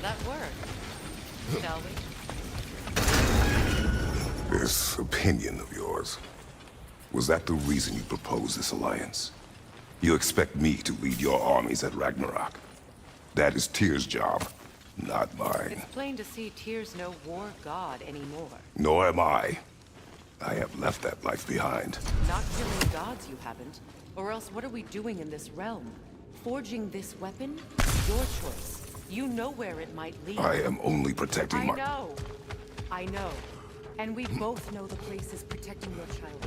That worked, shall we? This opinion of yours, was that the reason you proposed this alliance? You expect me to lead your armies at Ragnarok? That is Tyr's job, not mine. It's plain to see Tyr's no war god anymore. Nor am I. I have left that life behind. Not killing gods, you haven't. Or else what are we doing in this realm? Forging this weapon? Your choice. You know where it might lead. I am only protecting my... I know. And we both know the place is protecting your child.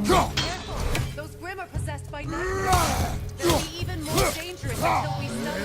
Careful! Those Grimm are possessed by nightmares. They'll be even more dangerous until we stun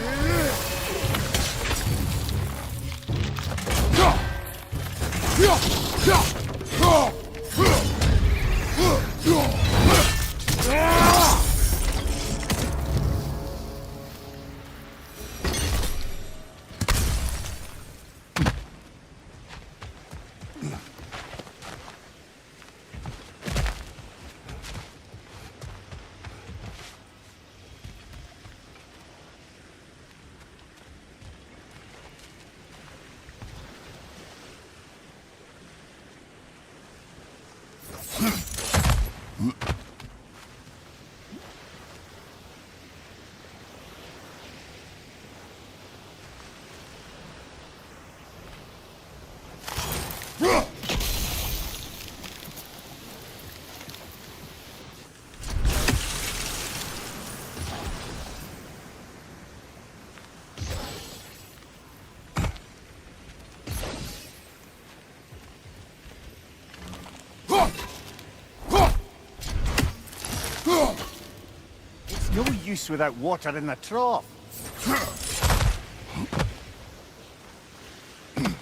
It's no use without water in the trough.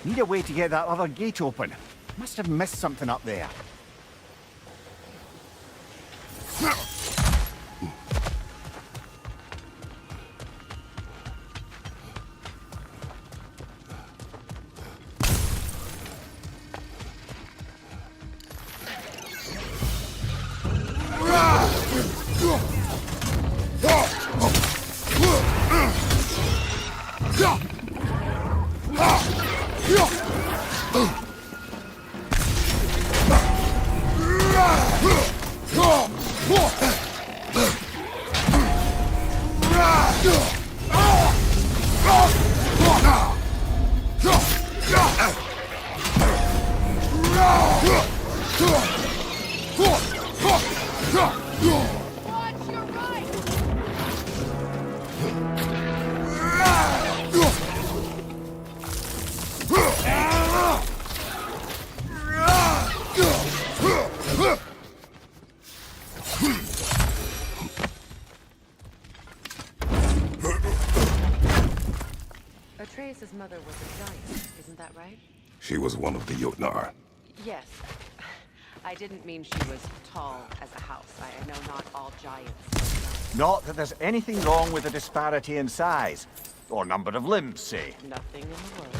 Need a way to get that other gate open. Must have missed something up there. Atreus' mother was a giant, isn't that right? She was one of the Jotnar. Yes. I didn't mean she was tall as a house. I know not all giants. Not that there's anything wrong with the disparity in size. Or number of limbs, say. Nothing in the world.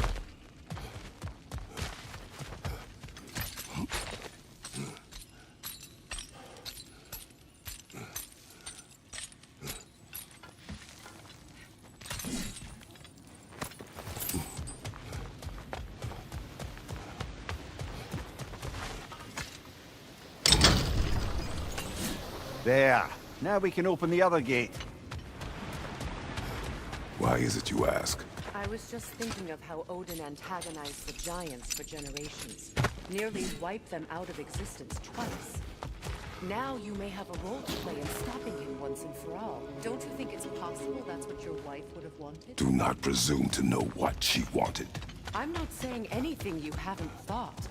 There. Now we can open the other gate. Why is it you ask? I was just thinking of how Odin antagonized the giants for generations. Nearly wiped them out of existence twice. Now you may have a role to play in stopping him once and for all. Don't you think it's possible that's what your wife would have wanted? Do not presume to know what she wanted. I'm not saying anything you haven't thought.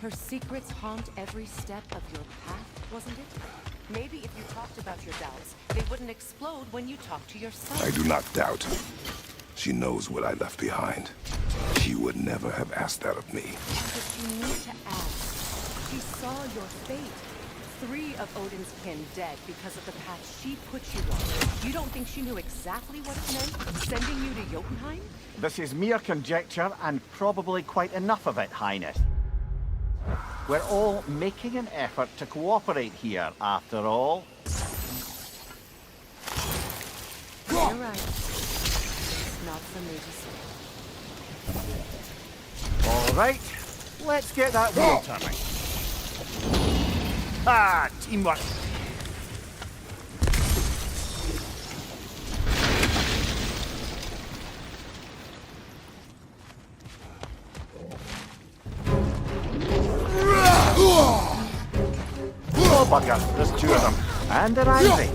Her secrets haunt every step of your path, wasn't it? Maybe if you talked about your doubts, they wouldn't explode when you talk to yourself. I do not doubt. She knows what I left behind. She would never have asked that of me. But you need to ask. She saw your fate. 3 of Odin's kin dead because of the path she put you on. You don't think she knew exactly what it meant, sending you to Jotunheim? This is mere conjecture, and probably quite enough of it, Highness. We're all making an effort to cooperate here, after all. You're right. It's not for me to say. All right, let's get that wheel turning. Ah, teamwork. Oh, bugger, there's 2 of them. And they're angry.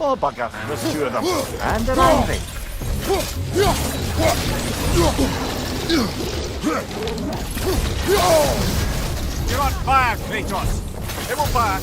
Oh, bugger, there's 2 of them. And they're angry. You're on fire, Kratos. It will back.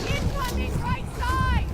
Incoming right side!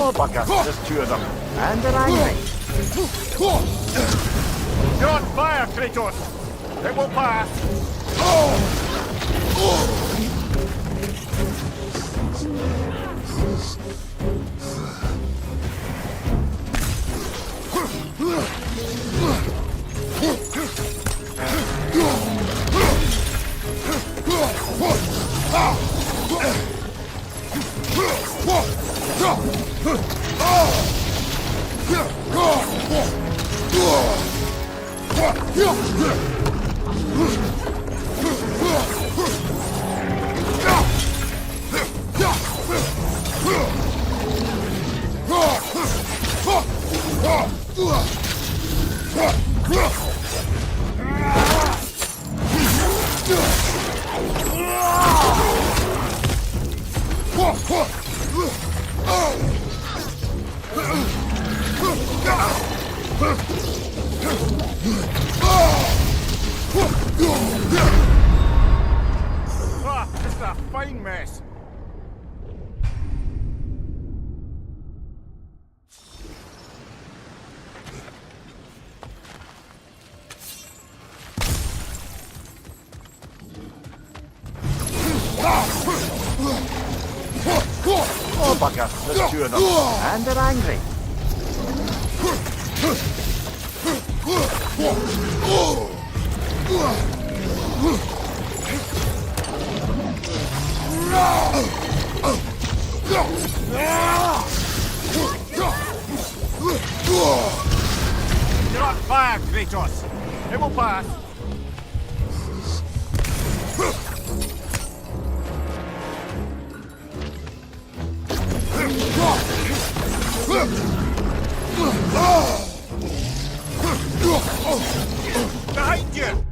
Oh, bugger. There's two of them. And they're angry. You're on fire, Kratos! It will pass! This is a fine mess. Oh, bugger. There's two of them. And they're angry. You're on fire, Kratos. It will pass. Behind you!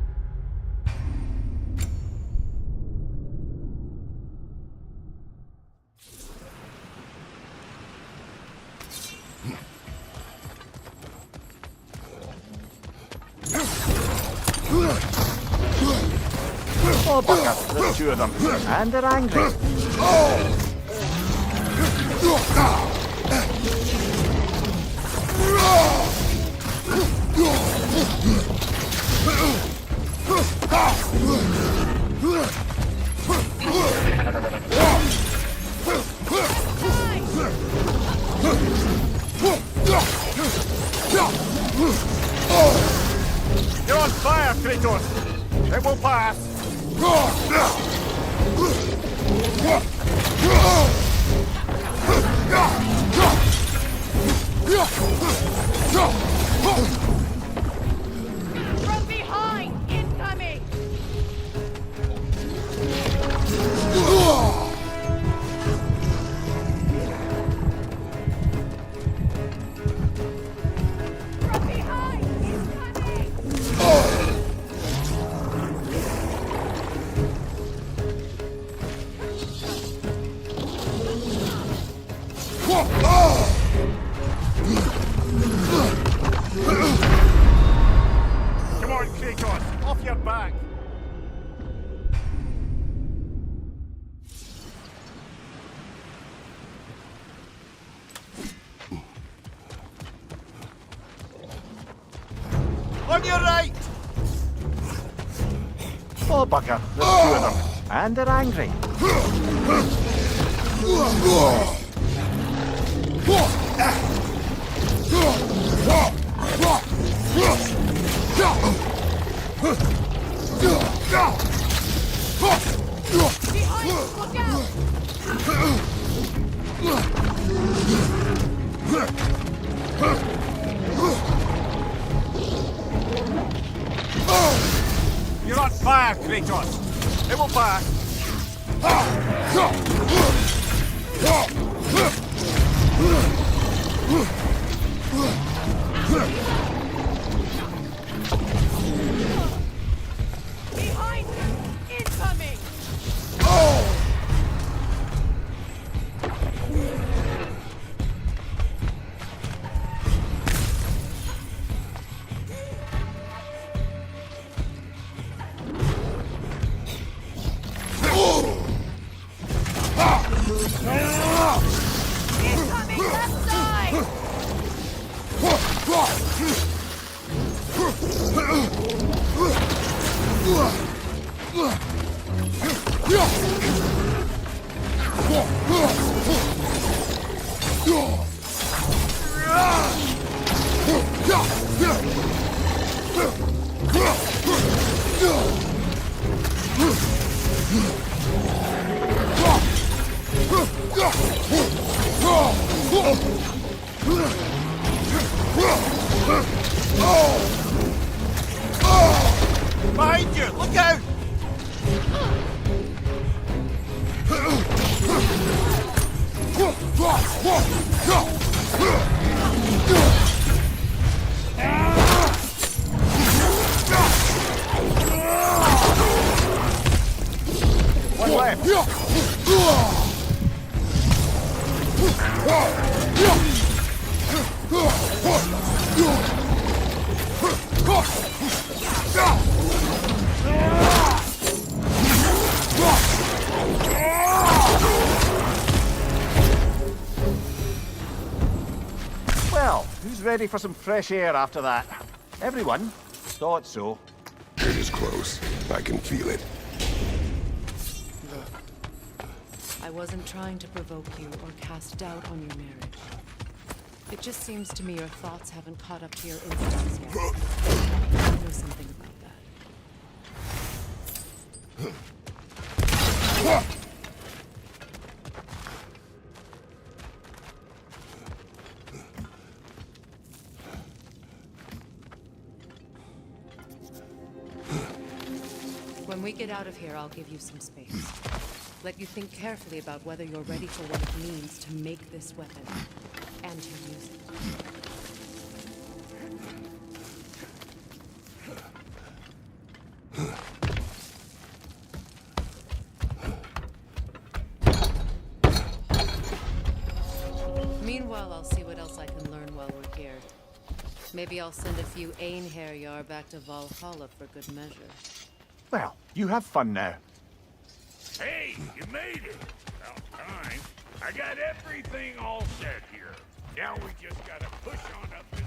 Oh, bugger. There's two of them. And they're angry. You're on fire, Kratos! It will pass! From behind! Incoming! From behind! Incoming! Come on, Kratos! Off your back! On your right! Oh, bugger. There's two of them. And they're angry. Behind! Look out! You're on fire, Kratos! It will pass! Behind you! Incoming! Behind you! Look out! One left. Well, who's ready for some fresh air after that? Everyone? Thought so. It is close. I can feel it. Look, I wasn't trying to provoke you or cast doubt on your marriage. It just seems to me your thoughts haven't caught up to your instincts yet. I know something about that. When we get out of here, I'll give you some space. Let you think carefully about whether you're ready for what it means to make this weapon, and to use it. Meanwhile, I'll see what else I can learn while we're here. Maybe I'll send a few Einherjar back to Valhalla for good measure. Well, you have fun now. Hey, you made it! About time. I got everything all set here. Now we just gotta push on up to the...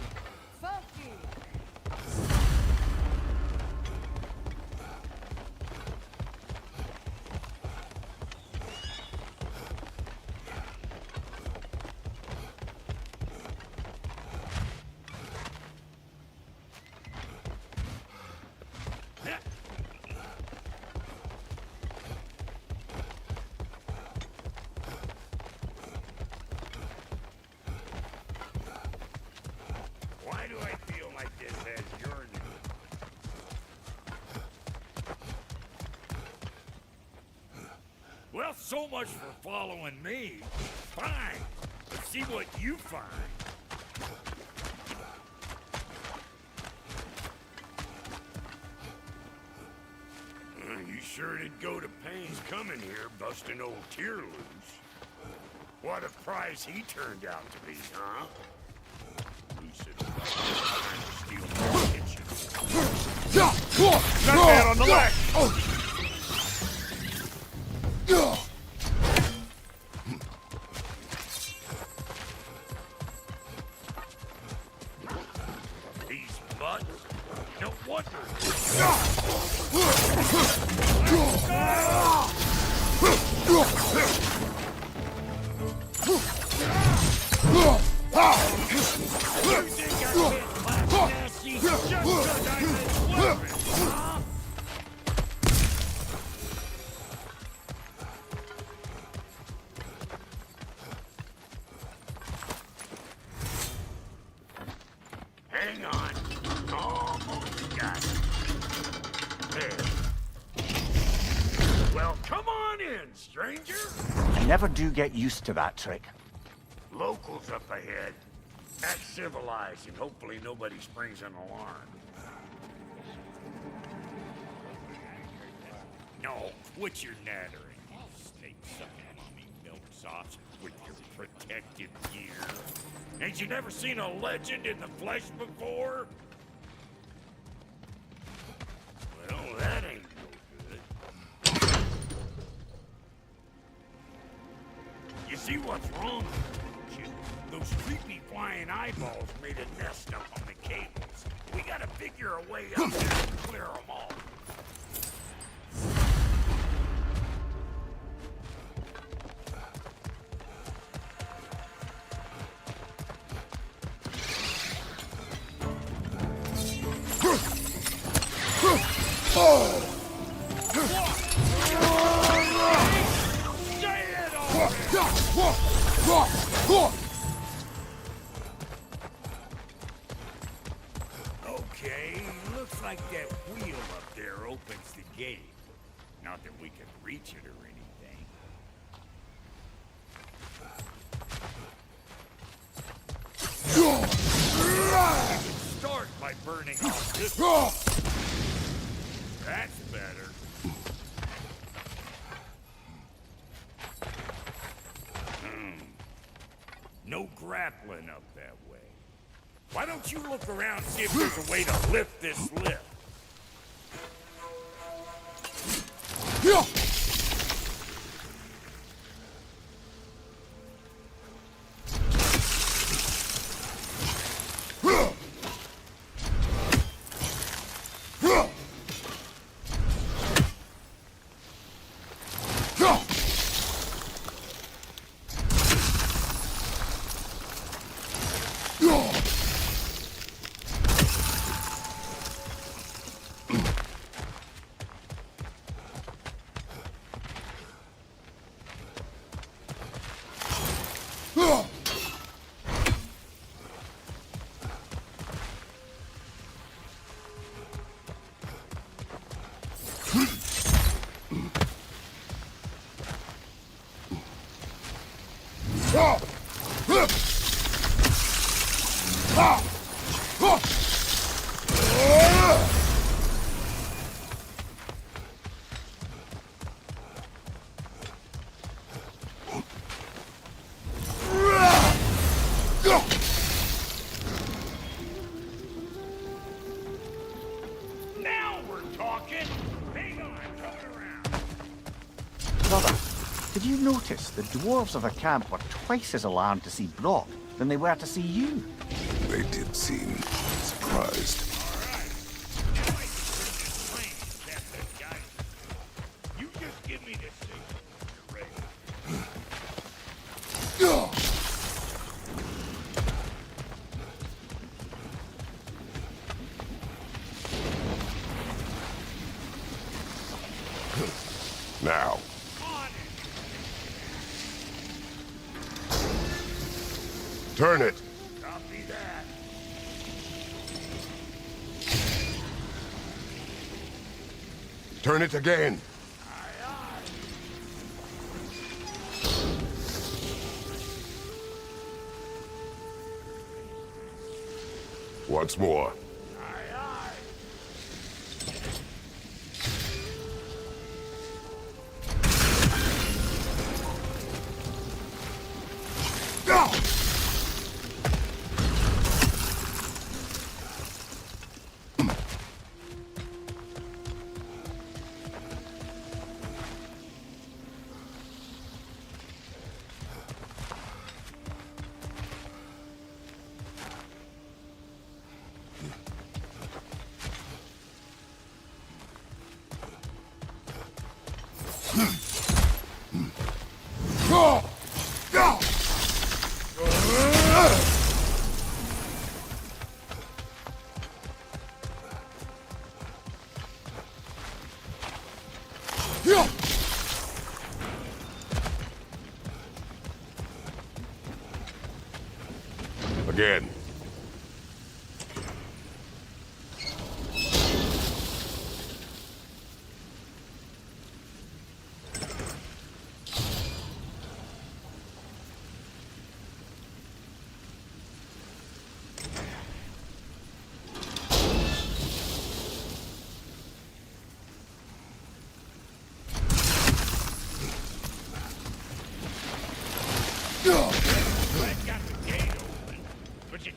Why do I feel like this has your name? Well, so much for following me. Fine. Let's see what you find. You sure did go to pains coming here, busting old Tyr loose. What a prize he turned out to be, huh? Not there on the left! These butts? No wonder. Hang on. Almost got it. There. Well, come on in, stranger. I never do get used to that trick. Locals up ahead. Act civilized and hopefully nobody springs an alarm. No, quit your nattering. Stay sucking mommy milk sausage with your protective gear. Ain't you never seen a legend in the flesh before? Well, that ain't no good. You see what's wrong with you? Those creepy flying eyeballs made a nest up on the cables. We gotta figure a way up there and clear them all. Okay, looks like that wheel up there opens the gate. Not that we can reach it or anything. We can start by burning off this. That's better. No grappling up that way. Why don't you look around, see if there's a way to lift this lift? Now we're talking. Hang on, coming around. Brother, did you notice the dwarves of the camp were twice as alarmed to see Brok than they were to see you? They did seem surprised. You just give me this thing. You're ready. Now. Turn it. Copy that. Turn it again. Once more. Again. That got the gate open, but you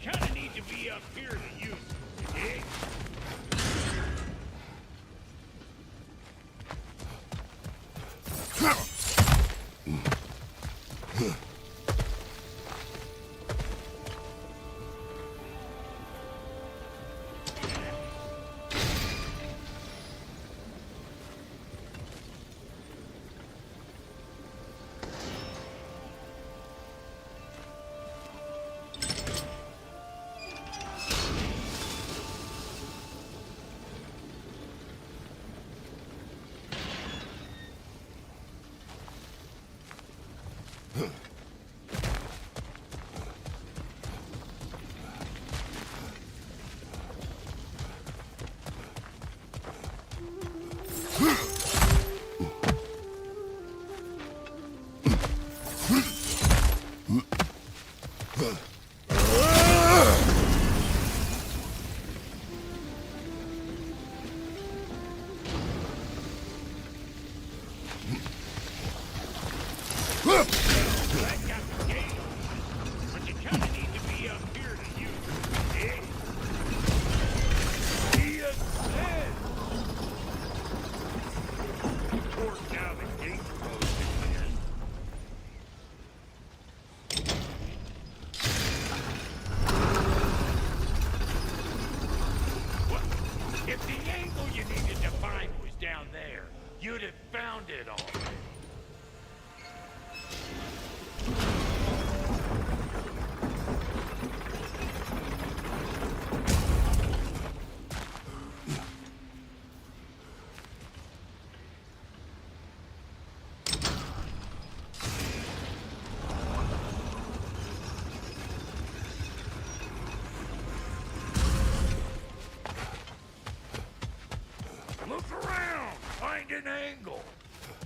an angle.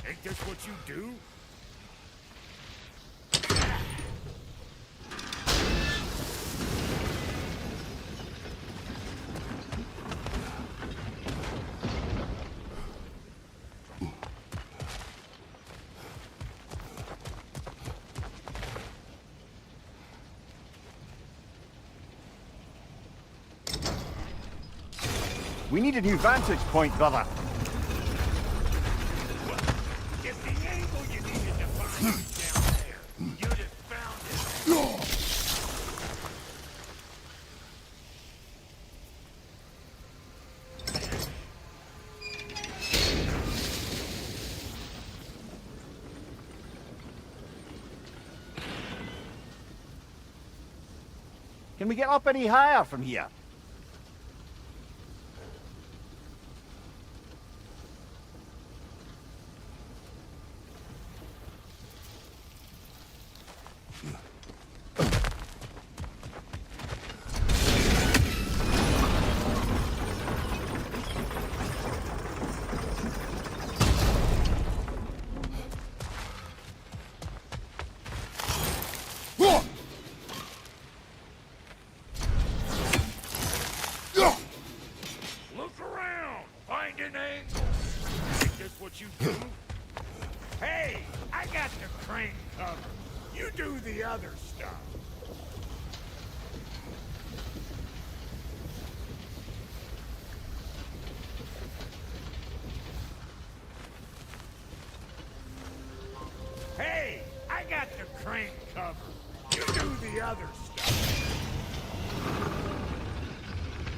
Ain't this what you do? We need a new vantage point, brother. If the angle you needed to find was down there, you'd have found it. Can we get up any higher from here? Look around. Find an angle. Ain't this what you do? Hey, I got the crane covered. You do the other stuff. Hey, I got the crane covered. You do the other stuff.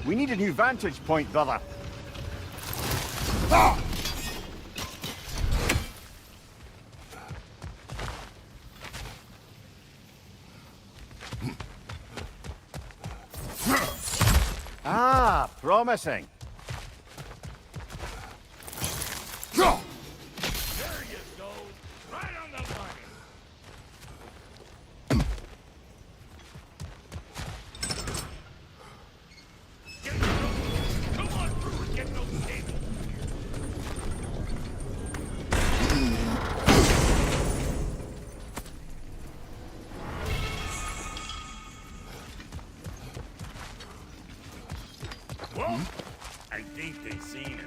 We need a new vantage point, brother. Ah, promising. There you go. Right on the money. Get those. Come on through and get those tables. Well, I think they seen her.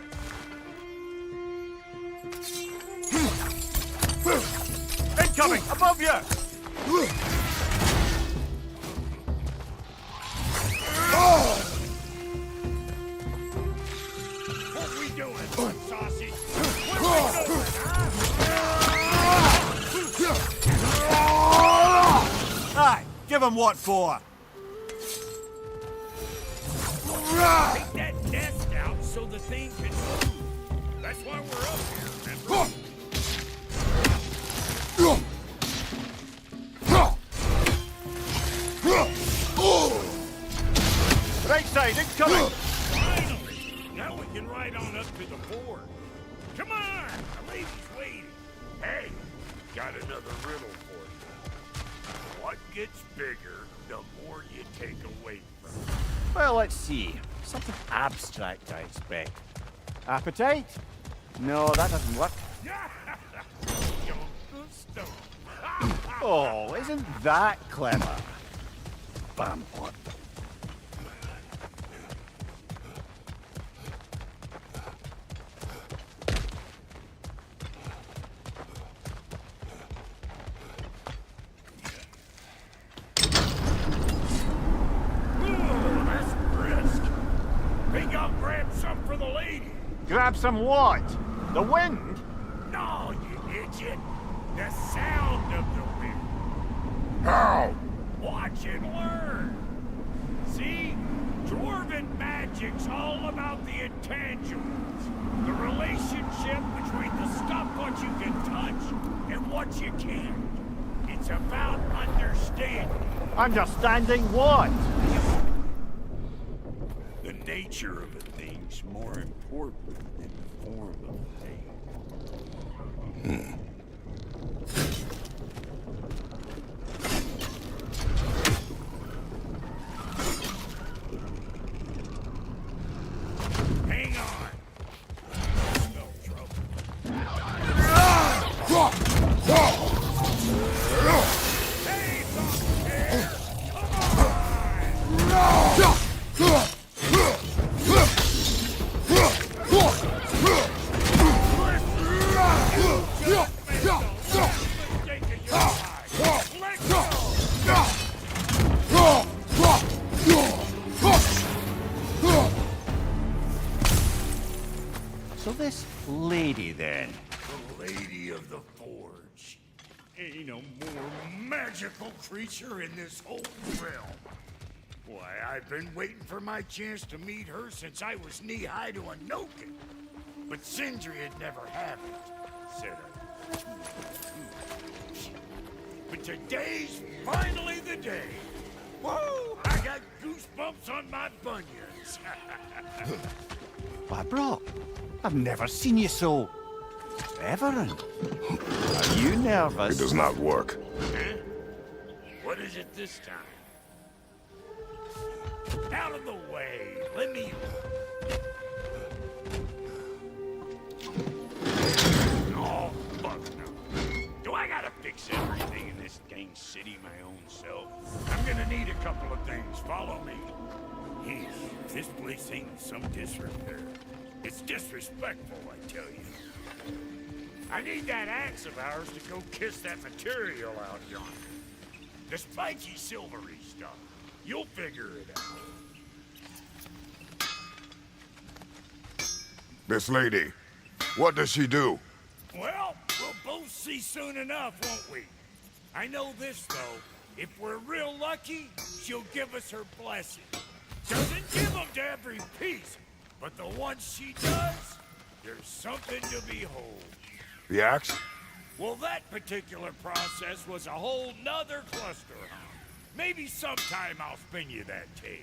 Incoming! Above you! What we doing, butt sausage? Where we going, huh? Aye, give him what for. Take that desk out so the thing can move. That's why we're up here, remember? Right side, incoming! Finally! Now we can ride on up to the board. Come on! The lady's waiting. Hey, got another riddle for you. What gets bigger, the more you take away from it? Well, let's see. Something abstract, I expect. Appetite? No, that doesn't work. Oh, isn't that clever? Bam. What? That's brisk. Think I'll grab some for the lady. Grab some what? The wind? No, you idiot. The sound of the wind. How? Watch and learn. See? Dwarven magic's all about the intangibles. The relationship between the stuff what you can touch and what you can't. It's about understanding. Understanding what? The nature of a thing's more important than the form of a thing. Hang on. I smell trouble. So this lady, then? The Lady of the Forge. Ain't no more magical creature in this whole realm. Why, I've been waiting for my chance to meet her since I was knee-high to a Noken. But Sindri had never had it, said I. But today's finally the day. Whoa! I got goosebumps on my bunions. Why, Brok, I've never seen you so... reverent. Are you nervous? It does not work. Huh? What is it this time? Out of the way. Let me... Oh, fuck no. Do I gotta fix everything in this dang city my own self? I'm gonna need a couple of things. Follow me. This place ain't in some disrepair. It's disrespectful, I tell you. I need that axe of ours to go kiss that material out yonder. The spiky silvery stuff. You'll figure it out. This lady, what does she do? Well, we'll both see soon enough, won't we? I know this, though. If we're real lucky, she'll give us her blessing. Doesn't give them to every piece, but the ones she does, there's something to behold. The axe? Well, that particular process was a whole nother cluster, huh? Maybe sometime I'll spin you that tale.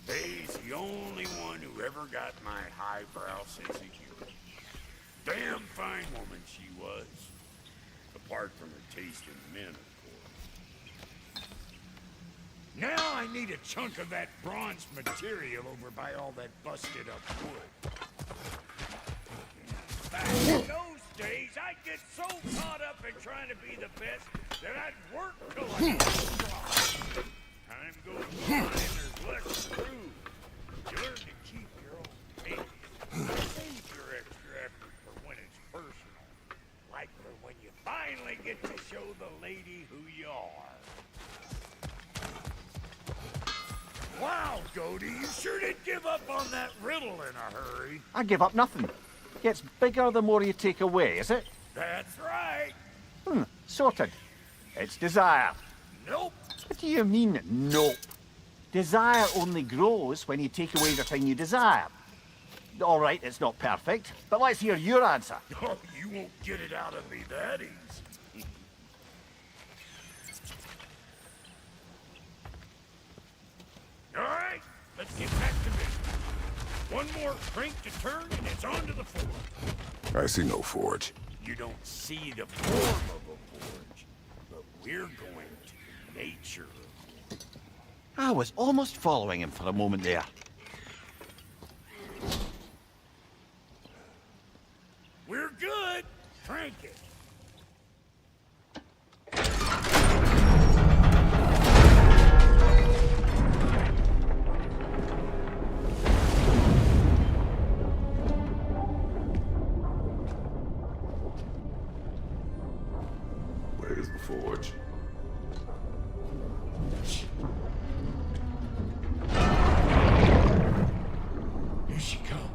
He's the only one who ever got my highbrow sense of humor. Damn fine woman she was. Apart from her taste in men, of course. Now I need a chunk of that bronze material over by all that busted up wood. Back in those days, I'd get so caught up in trying to be the best that I'd work till I was strong. Time goes by and there's less to prove. You learn to keep your own pace. Save your extra effort for when it's personal. Like for when you finally get to show the lady who you are. Wow, Goldie, you sure did give up on that riddle in a hurry. I give up nothing. Gets bigger the more you take away, is it? That's right. Sorted. It's desire. Nope. What do you mean, nope? Desire only grows when you take away the thing you desire. All right, it's not perfect, but let's hear your answer. Oh, you won't get it out of me that easy. All right, let's get back to business. One more crank to turn and it's on to the forge. I see no forge. You don't see the form of a forge, but we're going to nature of it. I was almost following him for a moment there. We're good. Crank it. Where's the forge? Here she comes.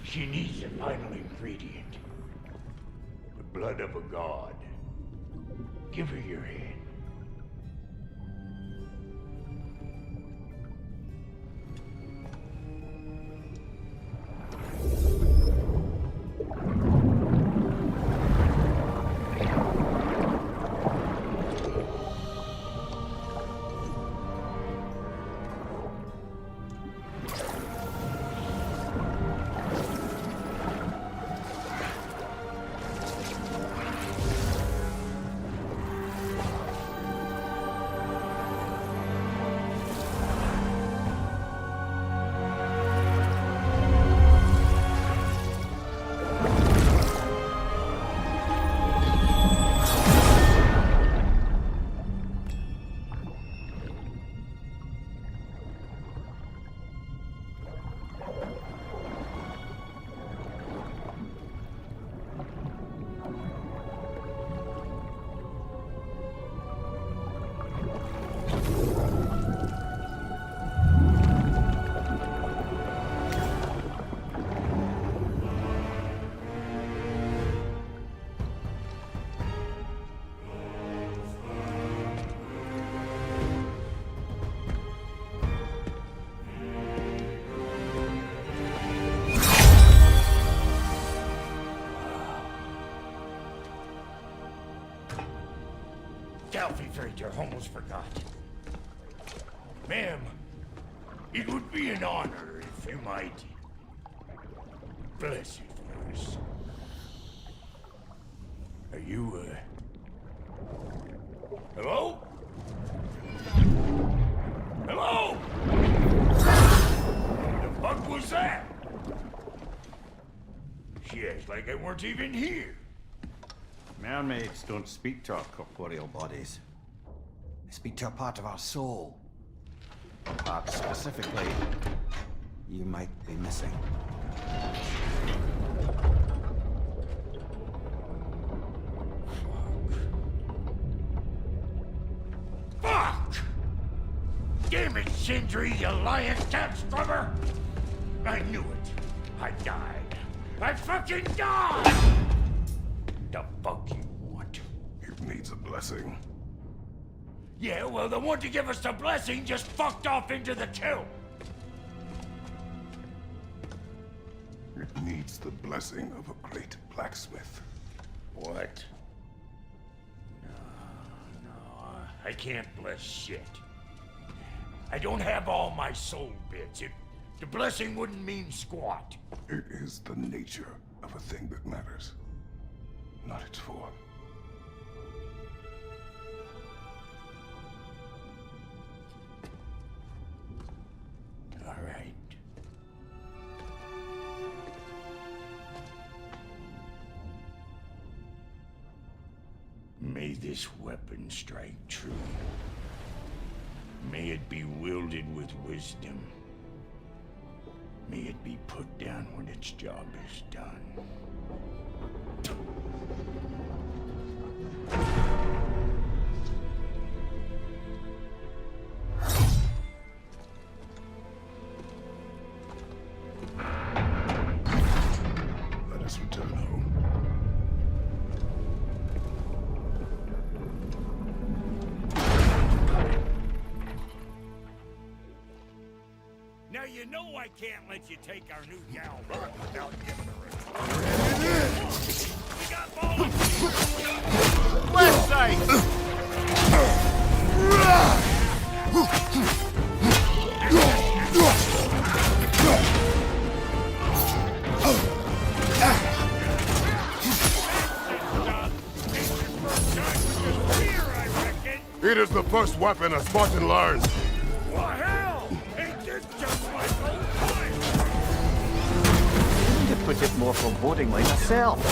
She needs a final ingredient. The blood of a god. Give her your hand. I almost forgot. Ma'am, it would be an honor if you might bless it for us. Are you, hello? Hello? The fuck was that? She acts like I weren't even here. Mermaids don't speak to our corporeal bodies. They speak to a part of our soul. A part specifically you might be missing. Fuck! Damn it, Sindri, you lying cat scrubber! I knew it. I died. I fucking died! The fuck you want? It needs a blessing. Yeah, well, the one to give us the blessing just fucked off into the tomb. It needs the blessing of a great blacksmith. What? No, I can't bless shit. I don't have all my soul bits. The blessing wouldn't mean squat. It is the nature of a thing that matters, not its form. All right. this weapon strike true. May it be wielded with wisdom. May it be put down when its job is done. Let us return home. Now you know I can't let you take our new gal run without giving her a try. We got balls! Left side! It is the first weapon a Spartan learns. Well, hell! Ain't this just like old times? To put it more forebodingly myself.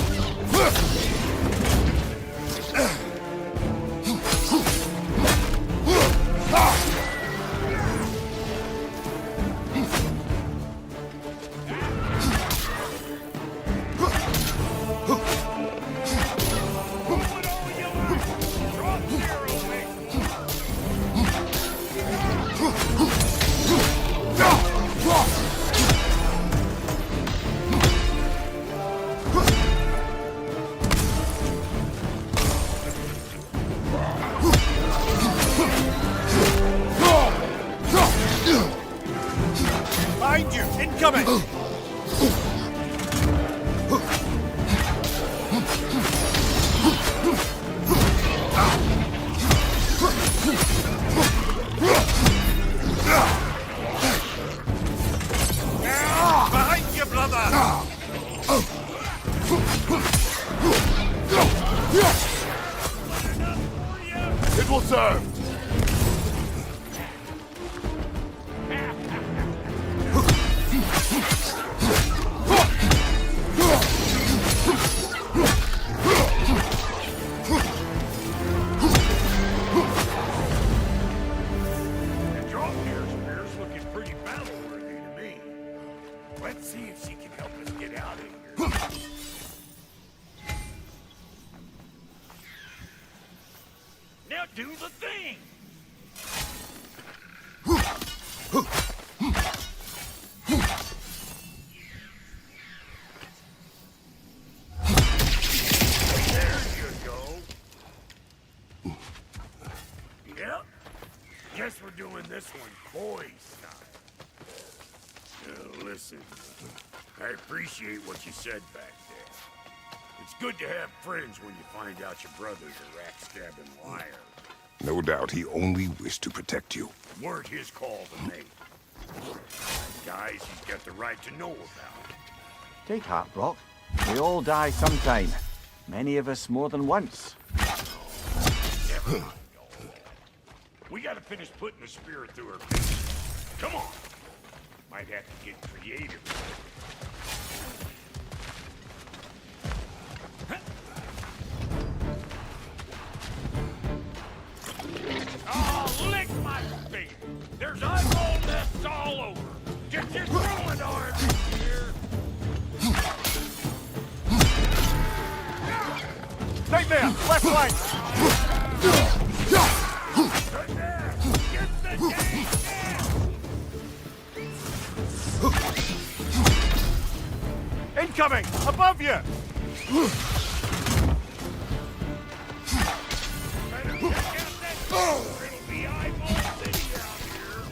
Behind you! Incoming! Behind you, brother! It will serve. Let's see if she can help us get out of here. Now do the thing! There you go. Yep. Guess we're doing this one boy style. Listen, I appreciate what you said back there. It's good to have friends when you find out your brother's a rat-stabbing liar. No doubt he only wished to protect you. Weren't his call to make. Guys he's got the right to know about. Take heart, Brok. We all die sometime. Many of us more than once. Never mind all that. We gotta finish putting the spirit through her face. Come on! Might have to get creative. Oh, lick my face! There's eyeball nests all over! Get your throwing arms in here! Right there! Left flank! Right there! Get the game down! Incoming! Above you! Better check out that door. It'll be eyeball city out here.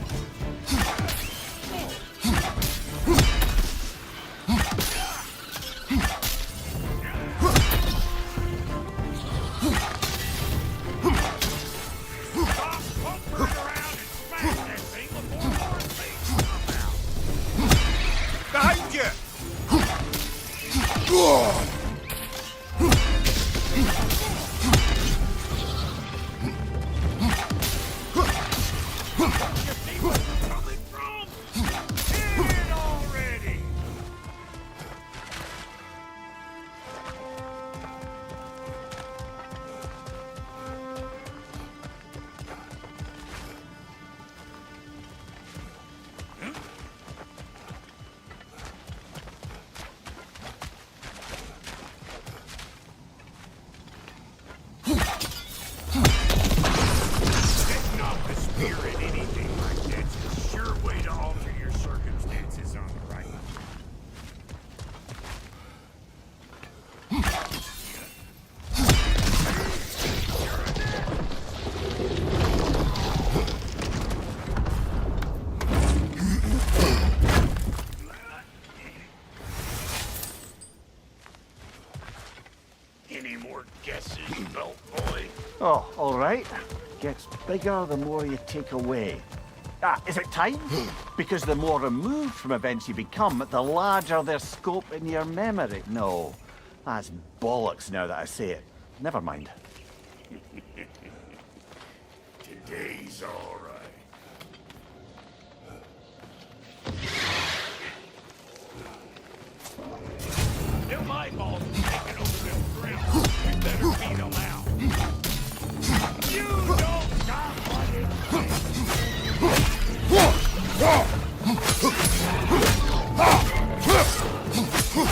Stop pumping around and smash that thing before more things come out. Behind you! You see where we're coming from? Hit it already! more guesses, belt boy? Oh, all right. Gets bigger the more you take away. Is it time? Because the more removed from events you become, the larger their scope in your memory. No, that's bollocks now that I say it. Never mind. Today's all right. Them eyeballs are taking over them grills. We better beat them out. You don't stop running!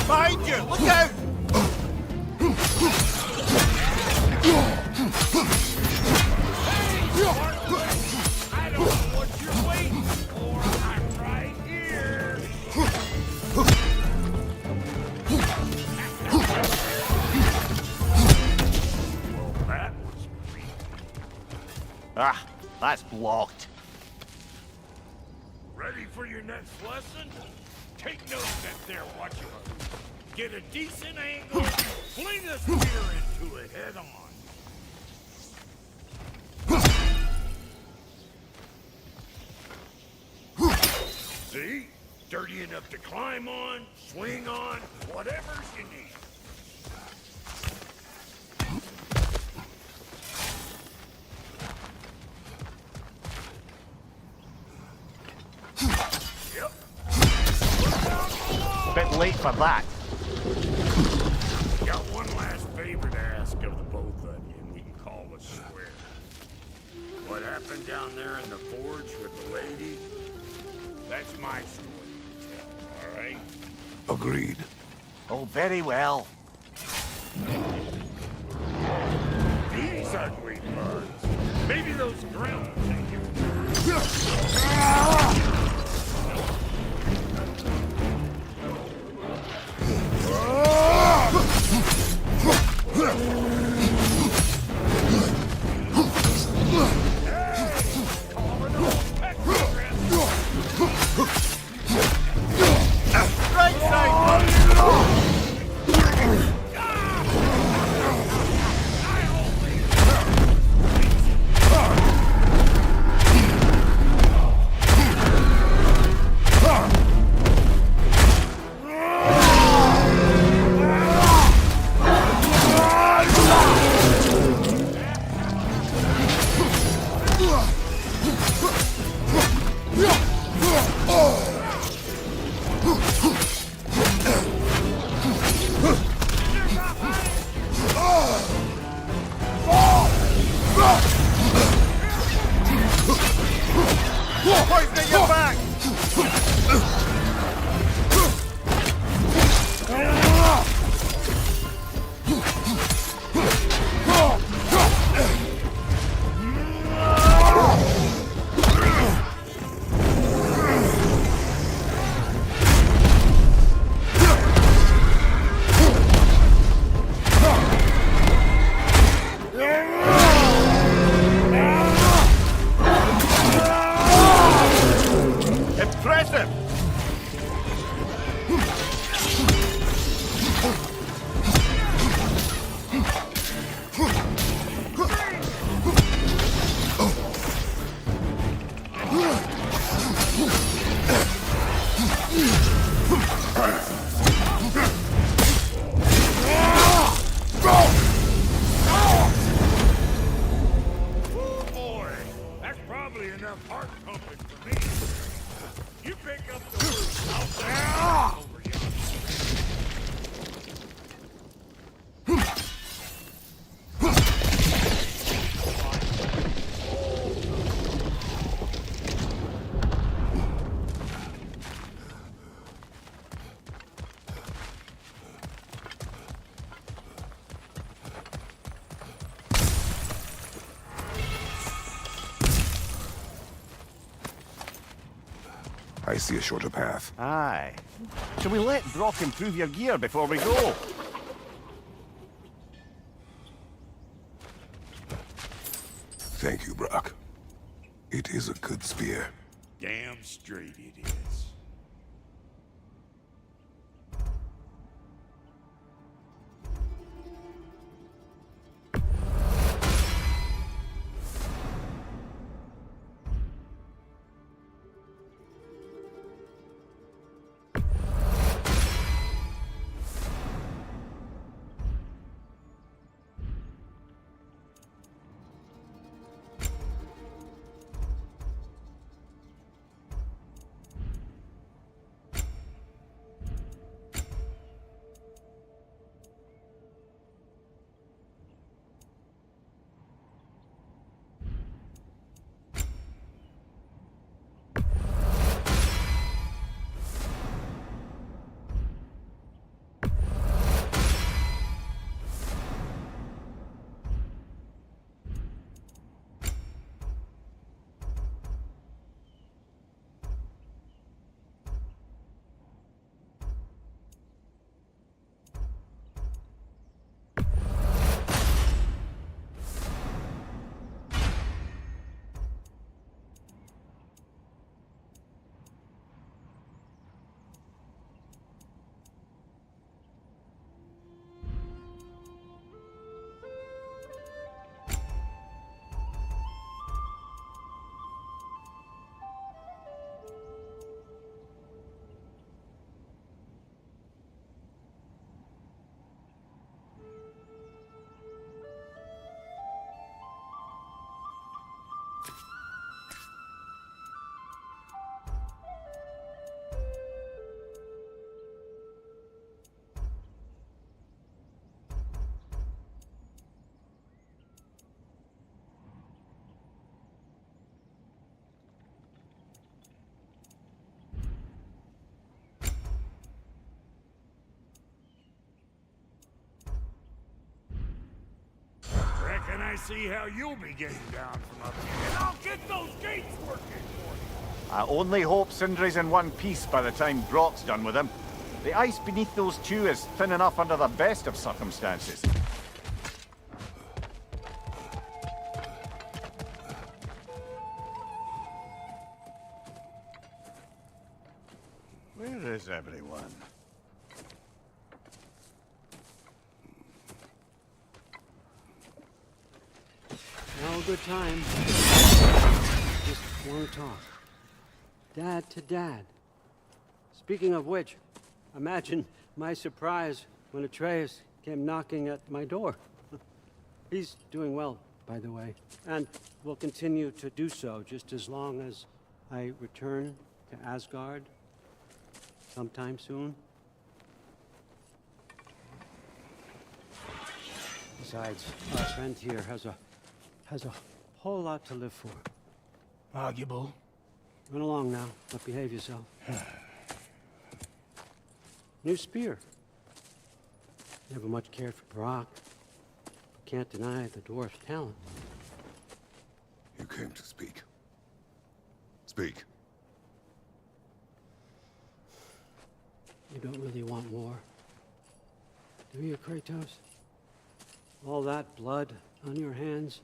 Behind you! Look out! I don't know what you're waiting for. I'm right here. Well, that was brief. That's blocked. Ready for your next lesson? Take note that they're watching us. Get a decent angle, fling a spear into it head on. See? Dirty enough to climb on, swing on, whatever you need. Yep. Bit late for that. Got one last favor to ask of the both of you, and we can call it square. What happened down there in the forge with the lady? That's my story to tell, all right? Agreed. Oh, very well. These ugly bugs. Maybe those grills take you. Right side! Poison your back! Impressive! Boy, that's probably enough heart pumping for me. You pick up the roof, I'll take over here. I see a shorter path. Aye. Shall we let Brok improve your gear before we go? Thank you, Brok. It is a good spear. Damn straight it is. I see how you'll be getting down from up here, and I'll get those gates working for you. I only hope Sindri's in one piece by the time Brok's done with him. The ice beneath those two is thin enough under the best of circumstances. Where is everyone? Now a good time. Just want to talk. Dad to dad. Speaking of which, imagine my surprise when Atreus came knocking at my door. He's doing well, by the way, and will continue to do so just as long as I return to Asgard sometime soon. Besides, our friend here has a whole lot to live for. Arguable. Run along now, but behave yourself. New spear. Never much cared for Brok. Can't deny the dwarf's talent. You came to speak. Speak. You don't really want war, do you, Kratos? All that blood on your hands,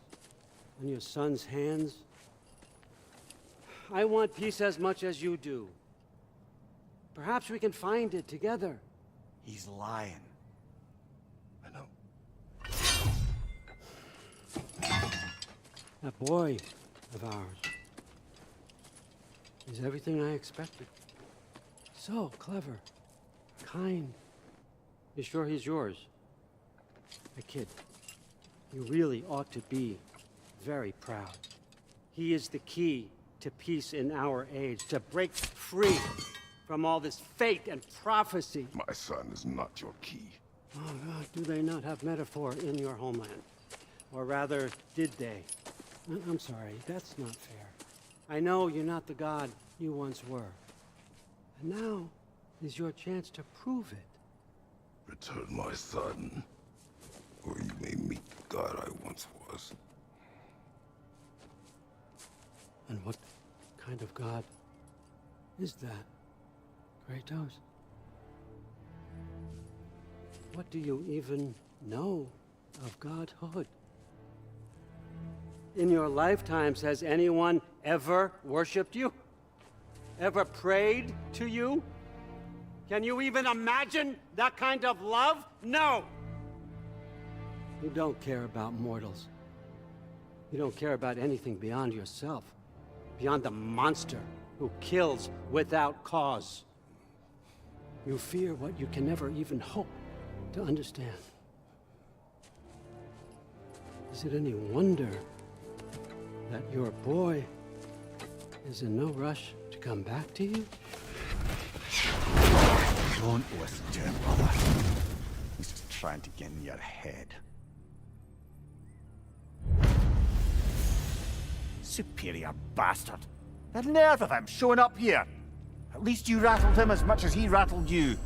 on your son's hands. I want peace as much as you do. Perhaps we can find it together. He's lying. I know. That boy of ours is everything I expected. So clever, kind. You sure he's yours? A kid. You really ought to be very proud. He is the key to peace in our age, to break free from all this fate and prophecy. My son is not your key. Oh God, do they not have metaphor in your homeland? Or rather, did they? I'm sorry, that's not fair. I know you're not the god you once were. And now is your chance to prove it. Return my son, or you may meet the god I once was. And what kind of god is that, Kratos? What do you even know of godhood? In your lifetimes, has anyone ever worshipped you? Ever prayed to you? Can you even imagine that kind of love? No! You don't care about mortals. You don't care about anything beyond yourself. Beyond the monster who kills without cause. You fear what you can never even hope to understand. Is it any wonder that your boy is in no rush to come back to you? Don't listen to him, brother. He's just trying to get in your head. Superior bastard. The nerve of him showing up here. At least you rattled him as much as he rattled you.